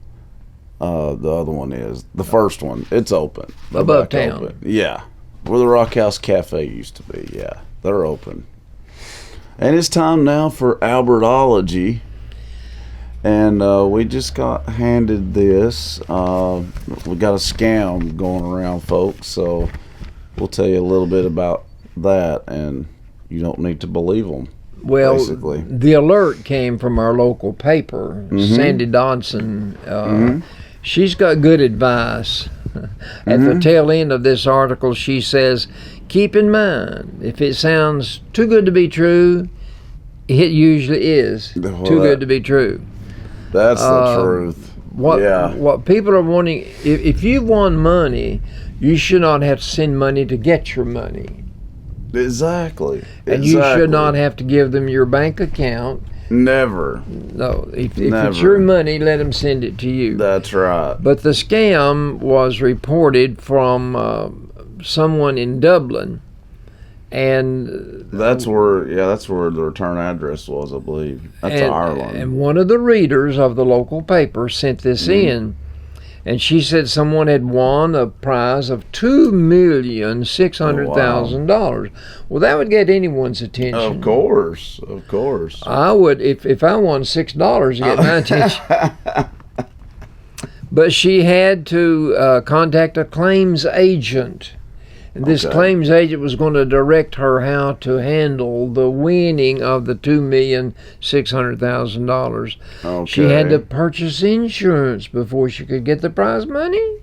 Speaker 1: The other one is the first one. It's open. They're
Speaker 2: above
Speaker 1: back
Speaker 2: town.
Speaker 1: Open. Yeah, where the Rock House Cafe used to be. Yeah, they're open. And it's time now for Albertology. And we just got handed this. We got a scam going around, folks. So we'll tell you a little bit about that, and you don't need to believe them.
Speaker 2: Well,
Speaker 1: basically,
Speaker 2: the alert came from our local paper, Sandy Dodson. She's got good advice. At the tail end of this article, she says, keep in mind, if it sounds too good to be true, it usually is too good to be true.
Speaker 1: That's the truth.
Speaker 2: What people are wanting, if you won money, you should not have to send money to get your money.
Speaker 1: Exactly.
Speaker 2: And you should not have to give them your bank account.
Speaker 1: Never.
Speaker 2: No. If it's your money, let them send it to you.
Speaker 1: That's right.
Speaker 2: But the scam was reported from someone in Dublin. And
Speaker 1: that's where the return address was, I believe. That's Ireland.
Speaker 2: And one of the readers of the local paper sent this in. And she said someone had won a prize of $2,600,000. Well, that would get anyone's attention.
Speaker 1: Of course.
Speaker 2: I would, if I won $6 to get my attention. But she had to contact a claims agent. And this claims agent was going to direct her how to handle the winning of the $2,600,000.
Speaker 1: Okay.
Speaker 2: She had to purchase insurance before she could get the prize money.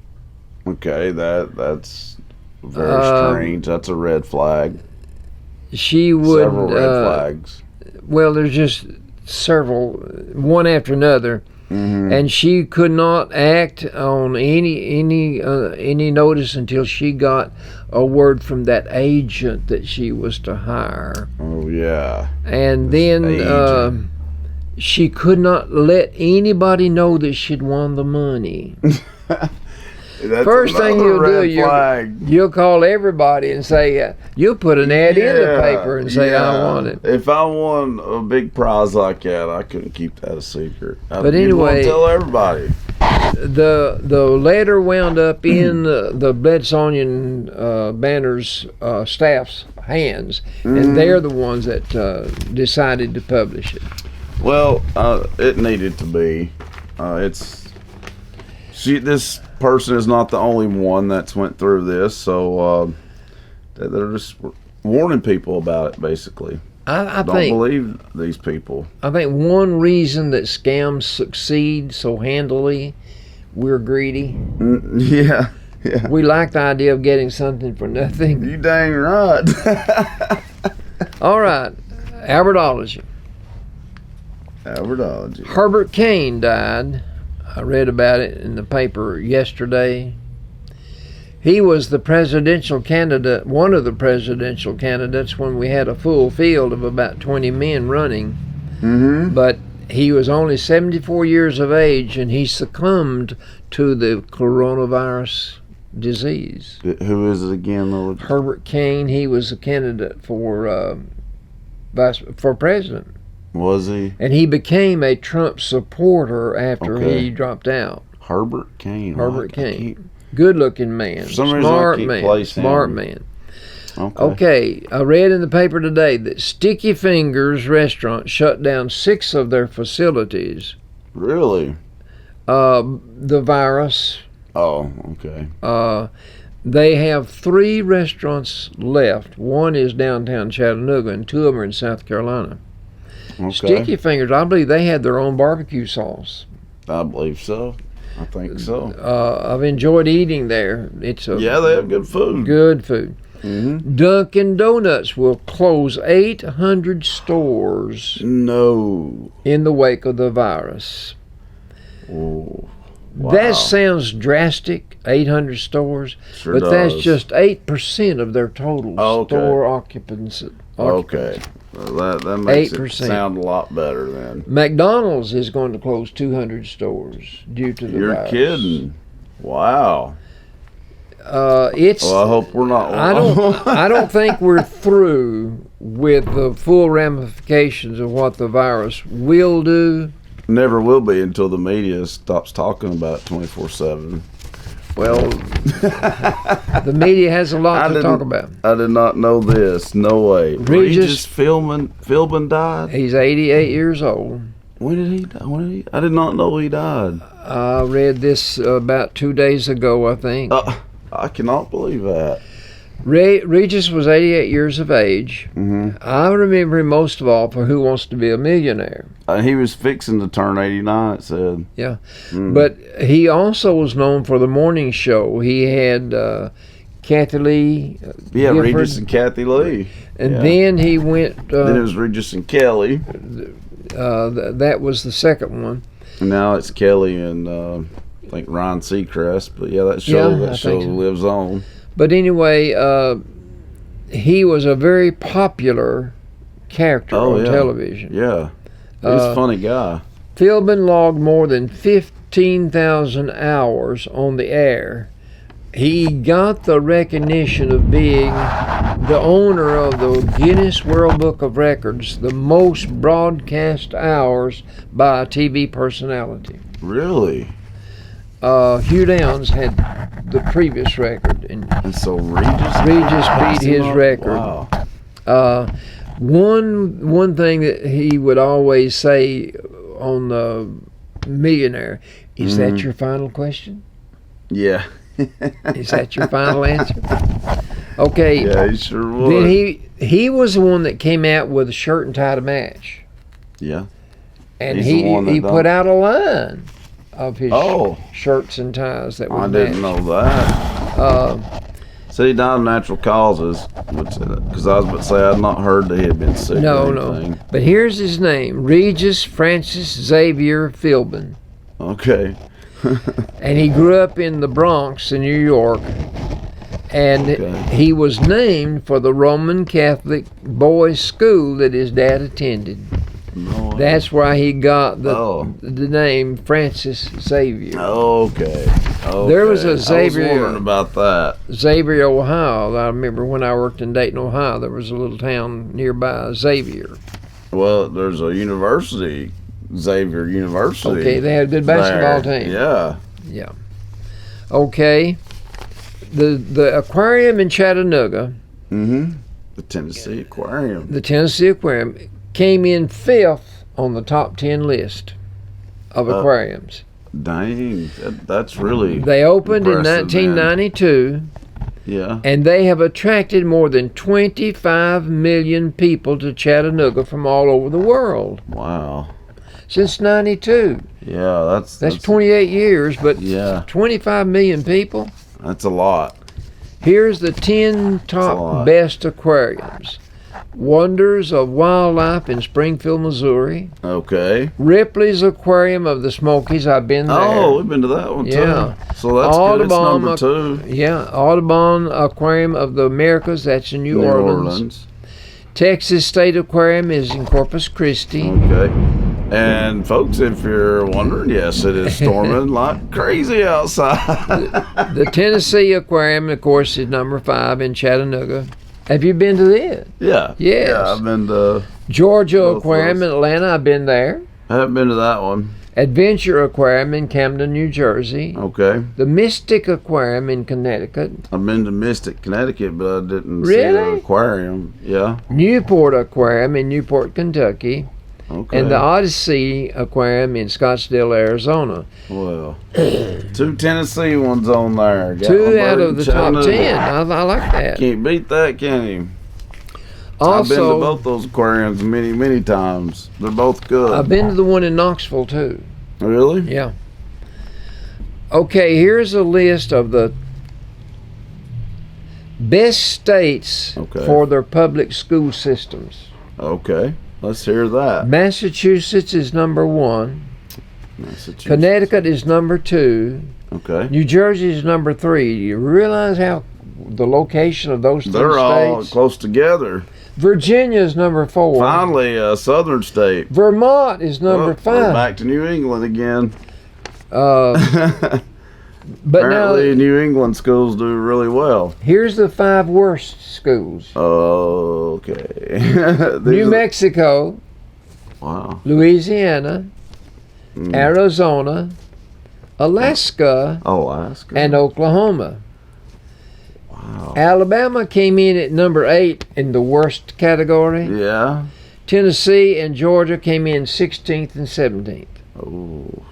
Speaker 1: Okay, that's very strange. That's a red flag.
Speaker 2: She would
Speaker 1: several red flags.
Speaker 2: Well, there's just several, one after another. And she could not act on any notice until she got a word from that agent that she was to hire.
Speaker 1: Oh yeah.
Speaker 2: And then she could not let anybody know that she'd won the money. First thing you'll do, you'll call everybody and say, you'll put an ad in the paper and say, I won it.
Speaker 1: If I won a big prize like that, I couldn't keep that a secret.
Speaker 2: But anyway,
Speaker 1: tell everybody.
Speaker 2: The letter wound up in the Bledsohnian Banner's staff's hands, and they're the ones that decided to publish it.
Speaker 1: Well, it needed to be. This person is not the only one that's went through this, so they're just warning people about it, basically.
Speaker 2: I
Speaker 1: don't believe these people.
Speaker 2: I think one reason that scams succeed so handily, we're greedy.
Speaker 1: Yeah.
Speaker 2: We like the idea of getting something for nothing.
Speaker 1: You dang right.
Speaker 2: All right, Albertology. Herbert Kane died. I read about it in the paper yesterday. He was the presidential candidate, one of the presidential candidates when we had a full field of about 20 men running. But he was only 74 years of age, and he succumbed to the coronavirus disease.
Speaker 1: Who is it again?
Speaker 2: Herbert Kane. He was a candidate for president.
Speaker 1: Was he?
Speaker 2: And he became a Trump supporter after
Speaker 1: Okay.
Speaker 2: he dropped out.
Speaker 1: Herbert Kane.
Speaker 2: Herbert
Speaker 1: I
Speaker 2: Kane.
Speaker 1: keep-
Speaker 2: Good-looking man.
Speaker 1: For some reason, I
Speaker 2: Smart
Speaker 1: keep
Speaker 2: man.
Speaker 1: placing
Speaker 2: Smart
Speaker 1: him.
Speaker 2: man.
Speaker 1: Okay.
Speaker 2: Okay, I read in the paper today that Sticky Fingers restaurant shut down 6 of their facilities.
Speaker 1: Really?
Speaker 2: The virus.
Speaker 1: Oh, okay.
Speaker 2: They have 3 restaurants left. One is downtown Chattanooga, and 2 of them are in South Carolina.
Speaker 1: Okay.
Speaker 2: Sticky Fingers, I believe they had their own barbecue sauce.
Speaker 1: I believe so. I think so.
Speaker 2: I've enjoyed eating there. It's a
Speaker 1: Yeah, they have good food.
Speaker 2: good food.
Speaker 1: Mm-hmm.
Speaker 2: Dunkin' Donuts will close 800 stores
Speaker 1: No.
Speaker 2: in the wake of the virus.
Speaker 1: Oh, wow.
Speaker 2: That sounds drastic, 800 stores,
Speaker 1: Sure
Speaker 2: but that's
Speaker 1: does.
Speaker 2: just 8% of their total
Speaker 1: Okay.
Speaker 2: store occupancy.
Speaker 1: Okay. Well, that makes
Speaker 2: 8%.
Speaker 1: it sound a lot better then.
Speaker 2: McDonald's is going to close 200 stores due to the
Speaker 1: You're
Speaker 2: virus.
Speaker 1: kidding. Wow.
Speaker 2: It's.
Speaker 1: Well, I hope we're not.
Speaker 2: I don't think we're through with the full ramifications of what the virus will do.
Speaker 1: Never will be until the media stops talking about it 24/7.
Speaker 2: Well, the media has a lot to talk about.
Speaker 1: I did not know this. No way.
Speaker 2: Regis
Speaker 1: Philbin died.
Speaker 2: He's 88 years old.
Speaker 1: When did he die? I did not know he died.
Speaker 2: I read this about 2 days ago, I think.
Speaker 1: I cannot believe that.
Speaker 2: Regis was 88 years of age.
Speaker 1: Mm-hmm.
Speaker 2: I remember him most of all for Who Wants to Be a Millionaire.
Speaker 1: He was fixing to turn 89, it said.
Speaker 2: Yeah. But he also was known for the morning show. He had Kathy Lee.
Speaker 1: Yeah,
Speaker 2: Gifford,
Speaker 1: Regis and Kathy Lee.
Speaker 2: And
Speaker 1: Yeah.
Speaker 2: then he went.
Speaker 1: Then it was Regis and Kelly.
Speaker 2: That was the second one.
Speaker 1: And now it's Kelly and I think Ryan Seacrest. But yeah, that show
Speaker 2: Yeah, I think so.
Speaker 1: lives on.
Speaker 2: But anyway, he was a very popular character on television.
Speaker 1: Yeah. He's a funny guy.
Speaker 2: Philbin logged more than 15,000 hours on the air. He got the recognition of being the owner of the Guinness World Book of Records, the most broadcast hours by a TV personality.
Speaker 1: Really?
Speaker 2: Hugh Downs had the previous record, and
Speaker 1: so Regis
Speaker 2: beat his record.
Speaker 1: Wow.
Speaker 2: One thing that he would always say on the Millionaire, is that your final question?
Speaker 1: Yeah.
Speaker 2: Is that your final answer? Okay.
Speaker 1: Yeah, he sure would.
Speaker 2: Then he was the one that came out with a shirt and tie to match.
Speaker 1: Yeah.
Speaker 2: And
Speaker 1: He's the one that
Speaker 2: he
Speaker 1: done-
Speaker 2: put out a line of his
Speaker 1: Oh.
Speaker 2: shirts and ties that were
Speaker 1: I didn't know that. Said he died of natural causes, because I was about to say I'd not heard that he had been sick.
Speaker 2: No,
Speaker 1: or anything.
Speaker 2: no. But here's his name: Regis Francis Xavier Philbin.
Speaker 1: Okay.
Speaker 2: And he grew up in the Bronx in New York. And he was named for the Roman Catholic boys' school that his dad attended.
Speaker 1: No,
Speaker 2: That's why he got the name Francis Xavier.
Speaker 1: Okay.
Speaker 2: There was a Xavier.
Speaker 1: I was wondering about that.
Speaker 2: Xavier, Ohio. I remember when I worked in Dayton, Ohio, there was a little town nearby, Xavier.
Speaker 1: Well, there's a university, Xavier University.
Speaker 2: Okay, they had a good basketball team.
Speaker 1: Yeah.
Speaker 2: Yeah. Okay. The aquarium in Chattanooga.
Speaker 1: Mm-hmm. The Tennessee Aquarium.
Speaker 2: The Tennessee Aquarium came in 5th on the top 10 list of aquariums.
Speaker 1: Dang, that's really.
Speaker 2: They opened in
Speaker 1: impressive,
Speaker 2: 1992.
Speaker 1: Man. Yeah.
Speaker 2: And they have attracted more than 25 million people to Chattanooga from all over the world.
Speaker 1: Wow.
Speaker 2: Since 92.
Speaker 1: Yeah,
Speaker 2: That's 28 years, but
Speaker 1: yeah.
Speaker 2: 25 million people.
Speaker 1: That's a lot.
Speaker 2: Here's the 10 top best aquariums. Wonders of Wildlife in Springfield, Missouri.
Speaker 1: Okay.
Speaker 2: Ripley's Aquarium of the Smokies. I've been there.
Speaker 1: Oh, we've been to that one too.
Speaker 2: Yeah.
Speaker 1: So that's good. It's number 2.
Speaker 2: Yeah. Audubon Aquarium of the Americas. That's in New Orleans. Texas State Aquarium is in Corpus Christi.
Speaker 1: Okay. And folks, if you're wondering, yes, it is storming like crazy outside.
Speaker 2: The Tennessee Aquarium, of course, is number 5 in Chattanooga. Have you been to it?
Speaker 1: Yeah.
Speaker 2: Yes.
Speaker 1: Yeah, I've been to
Speaker 2: Georgia
Speaker 1: Both
Speaker 2: Aquarium in
Speaker 1: those.
Speaker 2: Atlanta, I've been there.
Speaker 1: I haven't been to that one.
Speaker 2: Adventure Aquarium in Camden, New Jersey.
Speaker 1: Okay.
Speaker 2: The Mystic Aquarium in Connecticut.
Speaker 1: I've been to Mystic, Connecticut, but I didn't see
Speaker 2: Really?
Speaker 1: the aquarium. Yeah.
Speaker 2: Newport Aquarium in Newport, Kentucky.
Speaker 1: Okay.
Speaker 2: And the Odyssey Aquarium in Scottsdale, Arizona.
Speaker 1: Well, 2 Tennessee ones on there. Got
Speaker 2: 2
Speaker 1: one
Speaker 2: out
Speaker 1: bird
Speaker 2: of the
Speaker 1: in
Speaker 2: top
Speaker 1: Chattanooga.
Speaker 2: 10. I like that.
Speaker 1: Can't beat that, can you? I've been to
Speaker 2: Also,
Speaker 1: both those aquariums many, many times. They're both good.
Speaker 2: I've been to the one in Knoxville too.
Speaker 1: Really?
Speaker 2: Yeah. Okay, here's a list of the best states
Speaker 1: Okay.
Speaker 2: for their public school systems.
Speaker 1: Okay. Let's hear that.
Speaker 2: Massachusetts is number 1.
Speaker 1: Massachusetts.
Speaker 2: Connecticut is number 2.
Speaker 1: Okay.
Speaker 2: New Jersey is number 3. Do you realize how the location of those 3
Speaker 1: They're all
Speaker 2: states?
Speaker 1: close together.
Speaker 2: Virginia is number 4.
Speaker 1: Finally, a southern state.
Speaker 2: Vermont is number
Speaker 1: We're
Speaker 2: 5.
Speaker 1: back to New England again.
Speaker 2: But
Speaker 1: Apparently,
Speaker 2: now,
Speaker 1: New England schools do really well.
Speaker 2: here's the 5 worst schools.
Speaker 1: Okay.
Speaker 2: New Mexico,
Speaker 1: Wow.
Speaker 2: Louisiana, Arizona, Alaska,
Speaker 1: Alaska.
Speaker 2: and Oklahoma.
Speaker 1: Wow.
Speaker 2: Alabama came in at number 8 in the worst category.
Speaker 1: Yeah.
Speaker 2: Tennessee and Georgia came in 16th and 17th.
Speaker 1: Oh.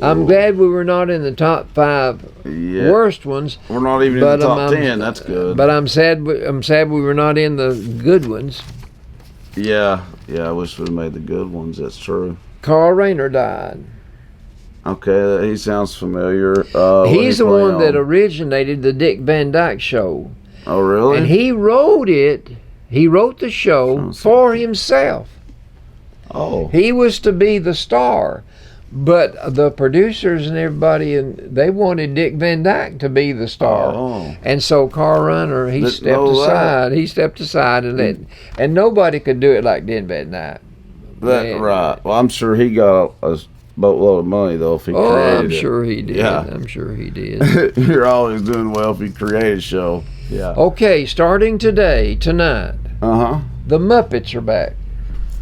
Speaker 2: I'm glad we were not in the top 5
Speaker 1: Yeah.
Speaker 2: worst ones.
Speaker 1: We're not even in
Speaker 2: But
Speaker 1: the top
Speaker 2: I'm
Speaker 1: 10. That's good.
Speaker 2: But I'm sad. I'm sad we were not in the good ones.
Speaker 1: Yeah. Yeah. I wish we made the good ones. That's true.
Speaker 2: Carl Rayner died.
Speaker 1: Okay. He sounds familiar. What did
Speaker 2: He's
Speaker 1: he
Speaker 2: the
Speaker 1: play
Speaker 2: one that
Speaker 1: on?
Speaker 2: originated the Dick Van Dyke Show,
Speaker 1: Oh, really?
Speaker 2: and he wrote it. He wrote the show
Speaker 1: Oh, so-
Speaker 2: for himself.
Speaker 1: Oh.
Speaker 2: He was to be the star, but the producers and everybody, and they wanted Dick Van Dyke to be the star.
Speaker 1: Oh.
Speaker 2: And so Carl Reiner, he
Speaker 1: Didn't
Speaker 2: stepped
Speaker 1: know that.
Speaker 2: aside. He stepped aside and let, and nobody could do it like Dick Van Dyke.
Speaker 1: That,
Speaker 2: Man.
Speaker 1: right. Well, I'm sure he got a boatload of money, though, if he
Speaker 2: Oh,
Speaker 1: created
Speaker 2: I'm
Speaker 1: it.
Speaker 2: sure he did.
Speaker 1: Yeah.
Speaker 2: I'm sure he did.
Speaker 1: You're always doing well if you create a show. Yeah.
Speaker 2: Okay, starting tonight,
Speaker 1: Uh-huh.
Speaker 2: the Muppets are back.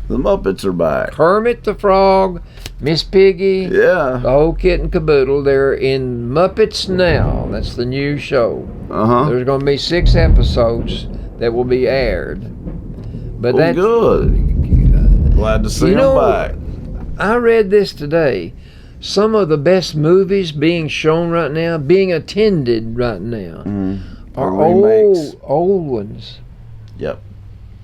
Speaker 1: The Muppets are back.
Speaker 2: Kermit the Frog, Miss Piggy,
Speaker 1: Yeah.
Speaker 2: the whole kit and caboodle. They're in Muppets Now. That's the new show.
Speaker 1: Uh-huh.
Speaker 2: There's going to be 6 episodes that will be aired. But
Speaker 1: Well,
Speaker 2: that's
Speaker 1: good. Glad to see
Speaker 2: You
Speaker 1: them
Speaker 2: know,
Speaker 1: back.
Speaker 2: I read this today. Some of the best movies being shown right now, being attended right now, are
Speaker 1: remakes.
Speaker 2: old ones.
Speaker 1: Yep.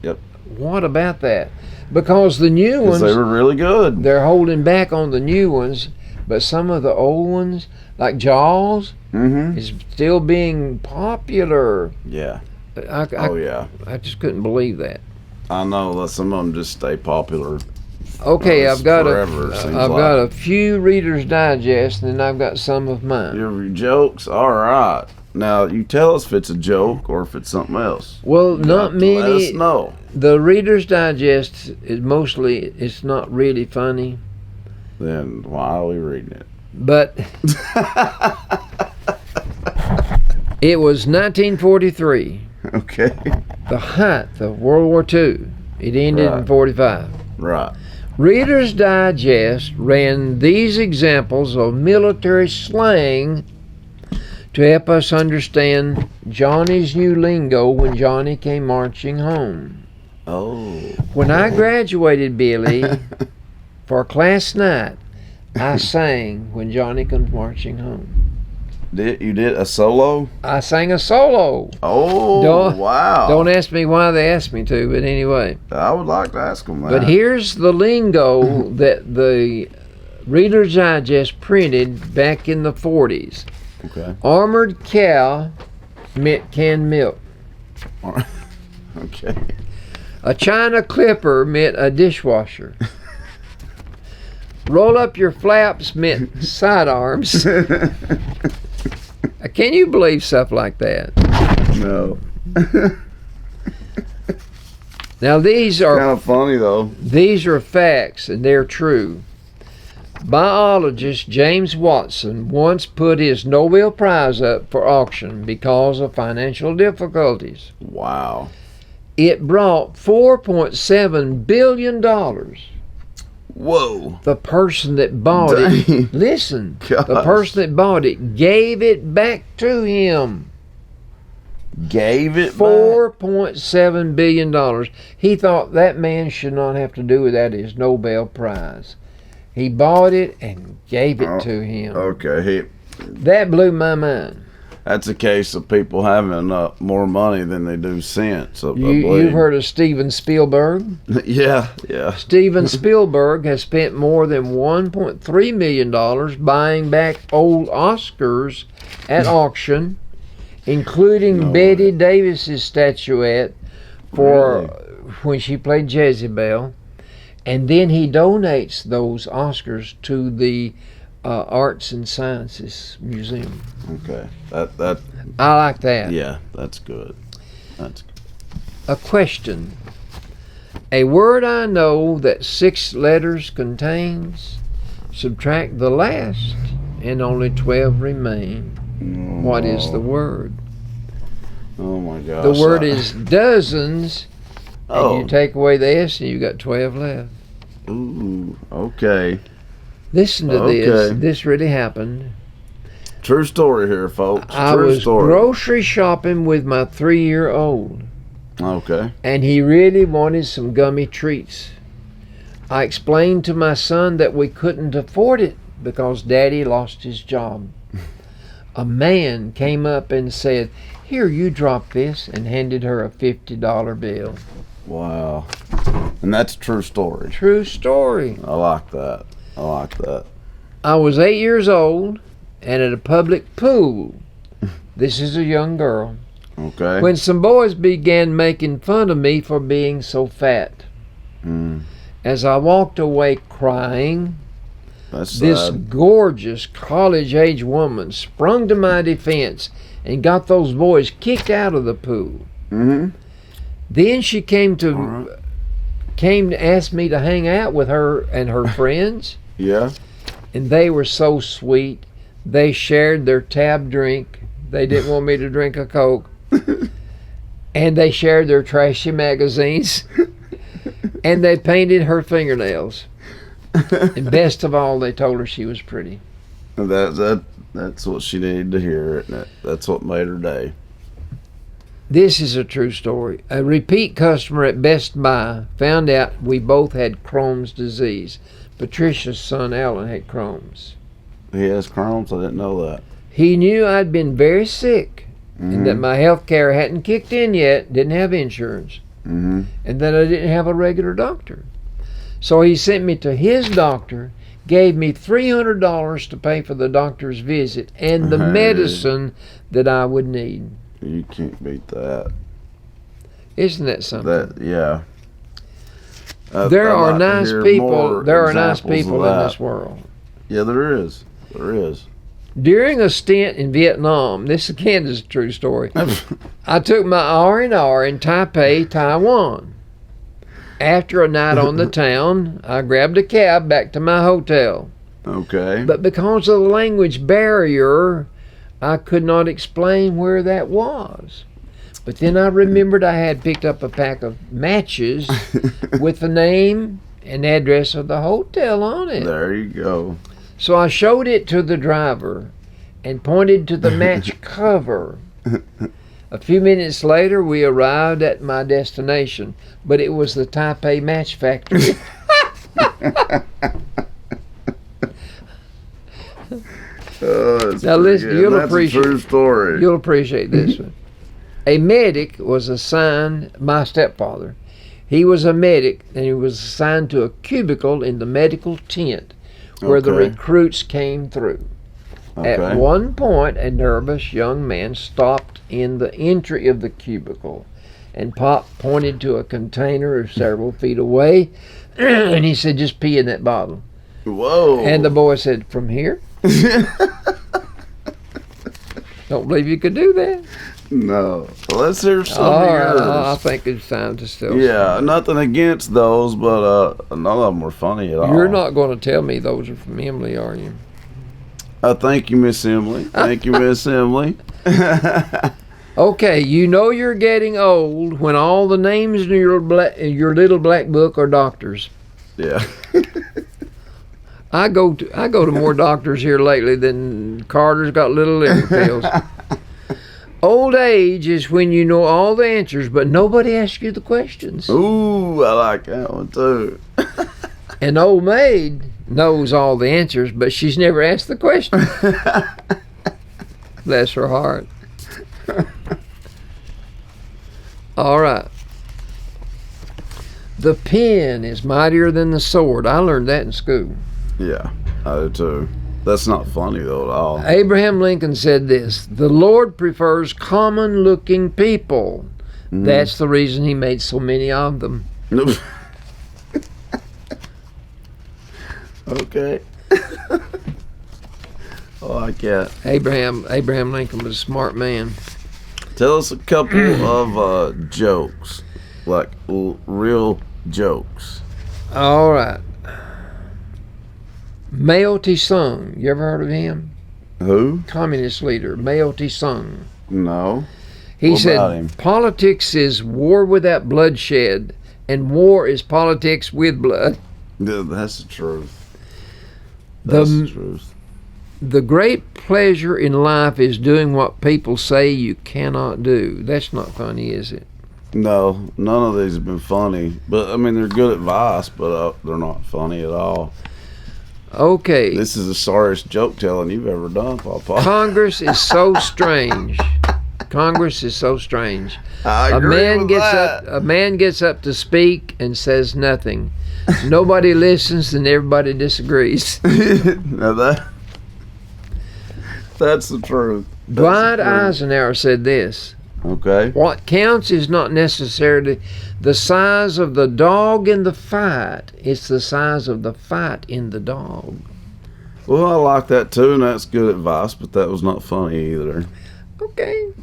Speaker 1: Yep.
Speaker 2: What about that? Because the new
Speaker 1: Because
Speaker 2: ones,
Speaker 1: they were really good.
Speaker 2: they're holding back on the new ones, but some of the old ones, like Jaws,
Speaker 1: Mm-hmm.
Speaker 2: is still being popular.
Speaker 1: Yeah.
Speaker 2: I
Speaker 1: Oh, yeah.
Speaker 2: just couldn't believe that.
Speaker 1: I know that some of them just stay popular.
Speaker 2: Okay,
Speaker 1: It's
Speaker 2: I've got
Speaker 1: forever, it seems
Speaker 2: I've
Speaker 1: like.
Speaker 2: got a few Reader's Digest, and then I've got some of mine.
Speaker 1: Your jokes? All right. Now, you tell us if it's a joke or if it's something else.
Speaker 2: Well,
Speaker 1: You
Speaker 2: not
Speaker 1: have to Let us
Speaker 2: many.
Speaker 1: know.
Speaker 2: The Reader's Digest is mostly, it's not really funny,
Speaker 1: Then why are we reading it?
Speaker 2: but it was 1943,
Speaker 1: Okay.
Speaker 2: the height of World War II. It ended in
Speaker 1: Right.
Speaker 2: 45.
Speaker 1: Right.
Speaker 2: Reader's Digest ran these examples of military slang to help us understand Johnny's new lingo when Johnny came marching home.
Speaker 1: Oh.
Speaker 2: When I graduated, Billy, for class night, I sang when Johnny comes marching home.
Speaker 1: You did a solo?
Speaker 2: I sang a solo.
Speaker 1: Oh,
Speaker 2: Don't-
Speaker 1: wow.
Speaker 2: Don't ask me why they asked me to, but anyway.
Speaker 1: I would like to ask them that.
Speaker 2: But here's the lingo that the Reader's Digest printed back in the 40s.
Speaker 1: Okay.
Speaker 2: Armored cow meant canned milk.
Speaker 1: Okay.
Speaker 2: A China clipper meant a dishwasher. Roll up your flaps meant sidearms. Can you believe stuff like that?
Speaker 1: No.
Speaker 2: Now these
Speaker 1: Kind
Speaker 2: are
Speaker 1: of funny, though.
Speaker 2: facts, and they're true. Biologist James Watson once put his Nobel Prize up for auction because of financial difficulties.
Speaker 1: Wow.
Speaker 2: It brought $4.7 billion.
Speaker 1: Whoa.
Speaker 2: The person that bought it, listen, the
Speaker 1: Gosh.
Speaker 2: person that bought it gave it back to him.
Speaker 1: Gave it back?
Speaker 2: $4.7 billion. He thought that man should not have to do without his Nobel Prize. He bought it and gave it to him.
Speaker 1: Okay.
Speaker 2: That blew my mind.
Speaker 1: That's a case of people having more money than they do sense.
Speaker 2: You've heard of Steven Spielberg?
Speaker 1: Yeah.
Speaker 2: Steven Spielberg has spent more than $1.3 million buying back old Oscars at auction, including Betty Davis's statuette for when she played Jezebel. And then he donates those Oscars to the Arts and Sciences Museum.
Speaker 1: Okay. That
Speaker 2: I like that.
Speaker 1: Yeah, that's good. That's good.
Speaker 2: A question. A word I know that 6 letters contains, subtract the last, and only 12 remain. What is the word?
Speaker 1: Oh my gosh.
Speaker 2: The word is dozens, and
Speaker 1: Oh.
Speaker 2: you take away the S and you got 12 left.
Speaker 1: Ooh, okay.
Speaker 2: Listen to this.
Speaker 1: Okay.
Speaker 2: This really happened.
Speaker 1: True story here, folks.
Speaker 2: I
Speaker 1: True
Speaker 2: was
Speaker 1: story.
Speaker 2: grocery shopping with my 3-year-old,
Speaker 1: Okay.
Speaker 2: and he really wanted some gummy treats. I explained to my son that we couldn't afford it because Daddy lost his job. A man came up and said, "Here, you drop this," and handed her a $50 bill.
Speaker 1: Wow. And that's a true story.
Speaker 2: True story.
Speaker 1: I like that. I like that.
Speaker 2: I was 8 years old and at a public pool. This is a young girl.
Speaker 1: Okay.
Speaker 2: When some boys began making fun of me for being so fat. As I walked away crying,
Speaker 1: That's
Speaker 2: this
Speaker 1: sad.
Speaker 2: gorgeous college-age woman sprung to my defense and got those boys kicked out of the pool. Then she came to ask me to hang out with her and her friends,
Speaker 1: Yeah.
Speaker 2: and they were so sweet. They shared their tab drink. They didn't want me to drink a Coke. And they shared their trashy magazines. And they painted her fingernails. And best of all, they told her she was pretty.
Speaker 1: That's what she needed to hear. Isn't it? That's what made her day.
Speaker 2: This is a true story. A repeat customer at Best Buy found out we both had Crohn's disease. Patricia's son Alan had Crohn's.
Speaker 1: He has Crohn's? I didn't know that.
Speaker 2: He knew I'd been very sick and that my health care hadn't kicked in yet, didn't have insurance, and that I didn't have a regular doctor. So he sent me to his doctor, gave me $300 to pay for the doctor's visit and the
Speaker 1: Hey.
Speaker 2: that I would need.
Speaker 1: You can't beat that.
Speaker 2: Isn't that something?
Speaker 1: Yeah.
Speaker 2: There
Speaker 1: I'd
Speaker 2: are
Speaker 1: like to
Speaker 2: nice
Speaker 1: hear
Speaker 2: people.
Speaker 1: more
Speaker 2: There are nice
Speaker 1: examples of
Speaker 2: people in
Speaker 1: that.
Speaker 2: this world.
Speaker 1: Yeah, there is. There is.
Speaker 2: During a stint in Vietnam, this again is a true story. I took my R&R in Taipei, Taiwan. After a night on the town, I grabbed a cab back to my hotel.
Speaker 1: Okay.
Speaker 2: But because of the language barrier, I could not explain where that was. But then I remembered I had picked up a pack of matches with the name and address of the hotel on it.
Speaker 1: There you go.
Speaker 2: So I showed it to the driver and pointed to the match cover. A few minutes later, we arrived at my destination, but it was the Taipei Match Factory. Now listen,
Speaker 1: That's a true story.
Speaker 2: You'll appreciate this one. A medic was assigned, my stepfather. He was a medic, and he was assigned to a cubicle in the medical tent where the
Speaker 1: Okay.
Speaker 2: recruits came through.
Speaker 1: Okay.
Speaker 2: At one point, a nervous young man stopped in the entry of the cubicle, and Pop pointed to a container several feet away, and he said, "Just pee in that bottle."
Speaker 1: Whoa.
Speaker 2: And the boy said, "From here?" Don't believe you could do that.
Speaker 1: No. Well, let's hear some of yours.
Speaker 2: I think it's time to still.
Speaker 1: Yeah, nothing against those, but none of them were funny at all.
Speaker 2: You're not going to tell me those are from Emily, are you?
Speaker 1: Thank you, Miss Emily. Thank you, Miss Emily.
Speaker 2: Okay, you know you're getting old when all the names in your little black book are doctors.
Speaker 1: Yeah.
Speaker 2: I go to more doctors here lately than Carter's got little liver pills. Old age is when you know all the answers, but nobody asks you the questions.
Speaker 1: Ooh, I like that one too.
Speaker 2: An old maid knows all the answers, but she's never asked the question. Bless her heart. All right. The pen is mightier than the sword. I learned that in school.
Speaker 1: Yeah, I do too. That's not funny though at all.
Speaker 2: Abraham Lincoln said this: the Lord prefers common-looking people. That's the reason he made so many of them.
Speaker 1: Okay. I like that.
Speaker 2: Abraham Lincoln was a smart man.
Speaker 1: Tell us a couple of jokes, like real jokes.
Speaker 2: All right. Mao Tse-tung, you ever heard of him?
Speaker 1: Who?
Speaker 2: Communist leader, Mao Tse-tung.
Speaker 1: No.
Speaker 2: He
Speaker 1: What about
Speaker 2: said,
Speaker 1: him?
Speaker 2: politics is war without bloodshed, and war is politics with blood.
Speaker 1: Yeah, that's the truth. That's the truth.
Speaker 2: The great pleasure in life is doing what people say you cannot do. That's not funny, is it?
Speaker 1: No, none of these have been funny. But, I mean, they're good advice, but they're not funny at all.
Speaker 2: Okay.
Speaker 1: This is the sorriest joke telling you've ever done, Papa.
Speaker 2: Congress is so strange. Congress is so strange.
Speaker 1: I agree with that.
Speaker 2: A man gets up to speak and says nothing. Nobody listens and everybody disagrees.
Speaker 1: Now that's the truth.
Speaker 2: Dwight Eisenhower said this:
Speaker 1: Okay.
Speaker 2: what counts is not necessarily the size of the dog in the fight, it's the size of the fight in the dog.
Speaker 1: Well, I like that too, and that's good advice, but that was not funny either.
Speaker 2: Okay.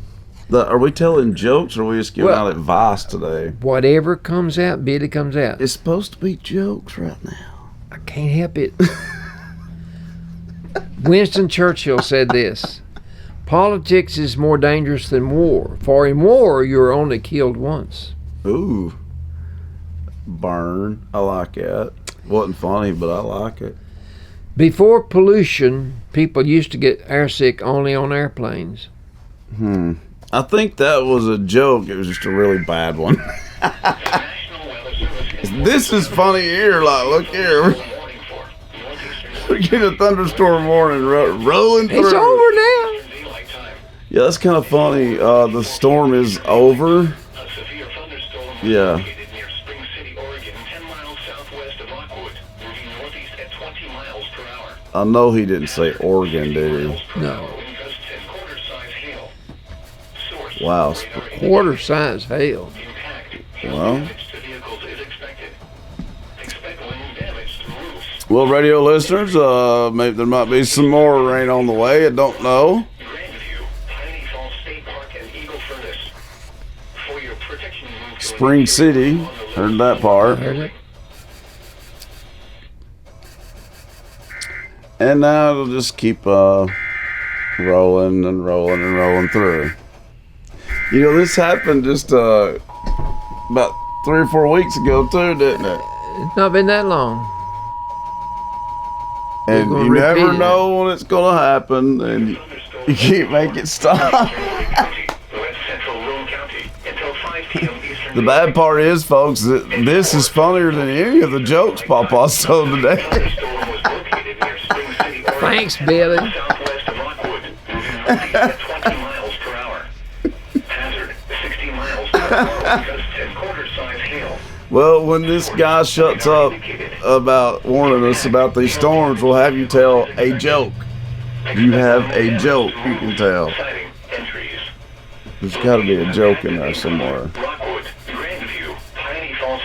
Speaker 1: Are we telling jokes, or are we just giving out advice today?
Speaker 2: Whatever comes out, Billy, comes out.
Speaker 1: It's supposed to be jokes right now.
Speaker 2: I can't help it. Winston Churchill said this: politics is more dangerous than war, for in war you are only killed once.
Speaker 1: Ooh. Burn. I like that. Wasn't funny, but I like it.
Speaker 2: Before pollution, people used to get airsick only on airplanes.
Speaker 1: I think that was a joke. It was just a really bad one. This is funny here. Like, look here. We get a thunderstorm warning rolling through.
Speaker 2: It's over now.
Speaker 1: Yeah, that's kind of funny. The storm is over. Yeah. I know he didn't say Oregon, did he?
Speaker 2: No.
Speaker 1: Wow.
Speaker 2: Quarter size hail.
Speaker 1: Well, radio listeners, maybe there might be some more rain on the way. I don't know. Spring City, heard that part.
Speaker 2: Heard it.
Speaker 1: And now it'll just keep rolling and rolling and rolling through. You know, this happened just about 3 or 4 weeks ago too, didn't it?
Speaker 2: It's not been that long.
Speaker 1: And you never know when it's going to happen, and you can't make it stop. The bad part is, folks, that this is funnier than any of the jokes Papa's told today.
Speaker 2: Thanks, Billy.
Speaker 1: Well, when this guy shuts up about warning us about these storms, we'll have you tell a joke. You have a joke you can tell. There's got to be a joke in there somewhere.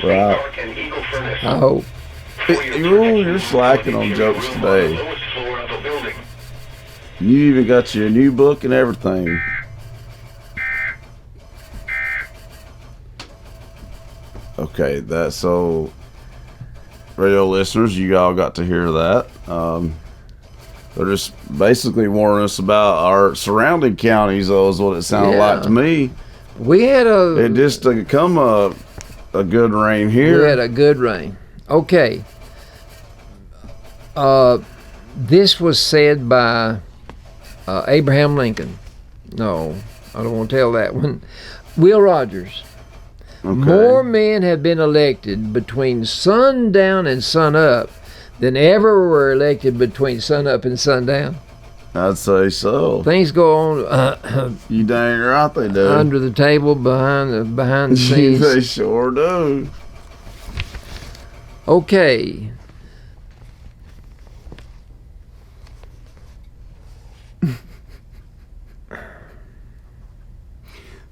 Speaker 1: Right.
Speaker 2: I hope.
Speaker 1: You're slacking on jokes today. You even got your new book and everything. Okay, that's so. Radio listeners, you all got to hear that. They're just basically warning us about our surrounding counties, though, is what it sounded like to me.
Speaker 2: We had
Speaker 1: It just come a good rain here.
Speaker 2: We had a good rain. Okay. This was said by Abraham Lincoln. No, I don't want to tell that one. Will Rogers.
Speaker 1: Okay.
Speaker 2: More men have been elected between sundown and sunup than ever were elected between sunup and sundown.
Speaker 1: I'd say so.
Speaker 2: Things go on
Speaker 1: You dang right they do.
Speaker 2: under the table, behind the scenes.
Speaker 1: They sure do.
Speaker 2: Okay.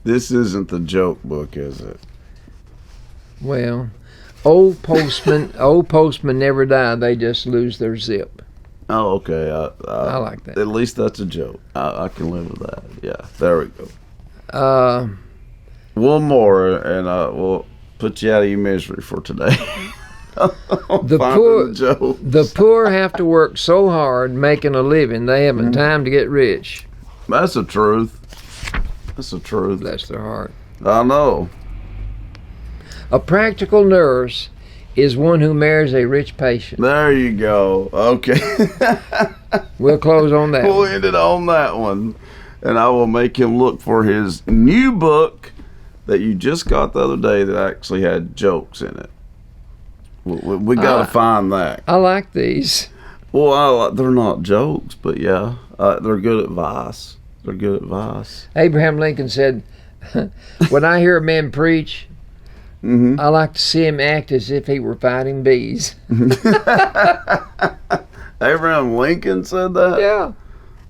Speaker 1: This isn't the joke book, is it?
Speaker 2: Well, old postmen never die. They just lose their zip.
Speaker 1: Oh, okay.
Speaker 2: I like that.
Speaker 1: At least that's a joke. I can live with that. Yeah, there we go. One more, and we'll put you out of your misery for today.
Speaker 2: The poor have to work so hard making a living, they haven't time to get rich.
Speaker 1: That's the truth. That's the truth.
Speaker 2: Bless their heart.
Speaker 1: I know.
Speaker 2: A practical nurse is one who marries a rich patient.
Speaker 1: There you go. Okay.
Speaker 2: We'll close on that.
Speaker 1: We'll end it on that one. And I will make him look for his new book that you just got the other day that actually had jokes in it. We got to find that.
Speaker 2: I like these.
Speaker 1: Well, they're not jokes, but yeah, they're good advice. They're good advice.
Speaker 2: Abraham Lincoln said, when I hear a man preach, I like to see him act as if he were fighting bees.
Speaker 1: Abraham Lincoln said that?
Speaker 2: Yeah.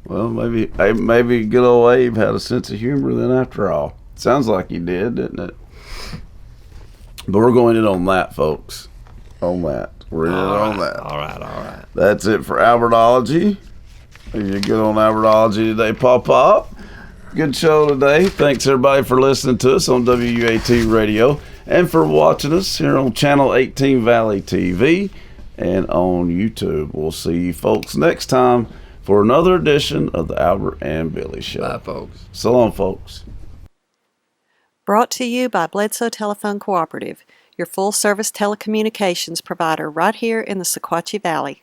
Speaker 1: Well, maybe good old Abe had a sense of humor then after all. Sounds like he did, didn't it? But we're going in on that, folks. On that. We're in on that.
Speaker 2: All right.
Speaker 1: That's it for Albertology. You're good on Albertology today, Pop. Good show today. Thanks, everybody, for listening to us on WUAT Radio and for watching us here on Channel 18 Valley TV and on YouTube. We'll see you folks next time for another edition of the Albert and Billy Show.
Speaker 2: Bye, folks.
Speaker 1: So long, folks.
Speaker 9: Brought to you by Bledsoe Telephone Cooperative, your full-service telecommunications provider right here in the Sequatchie Valley.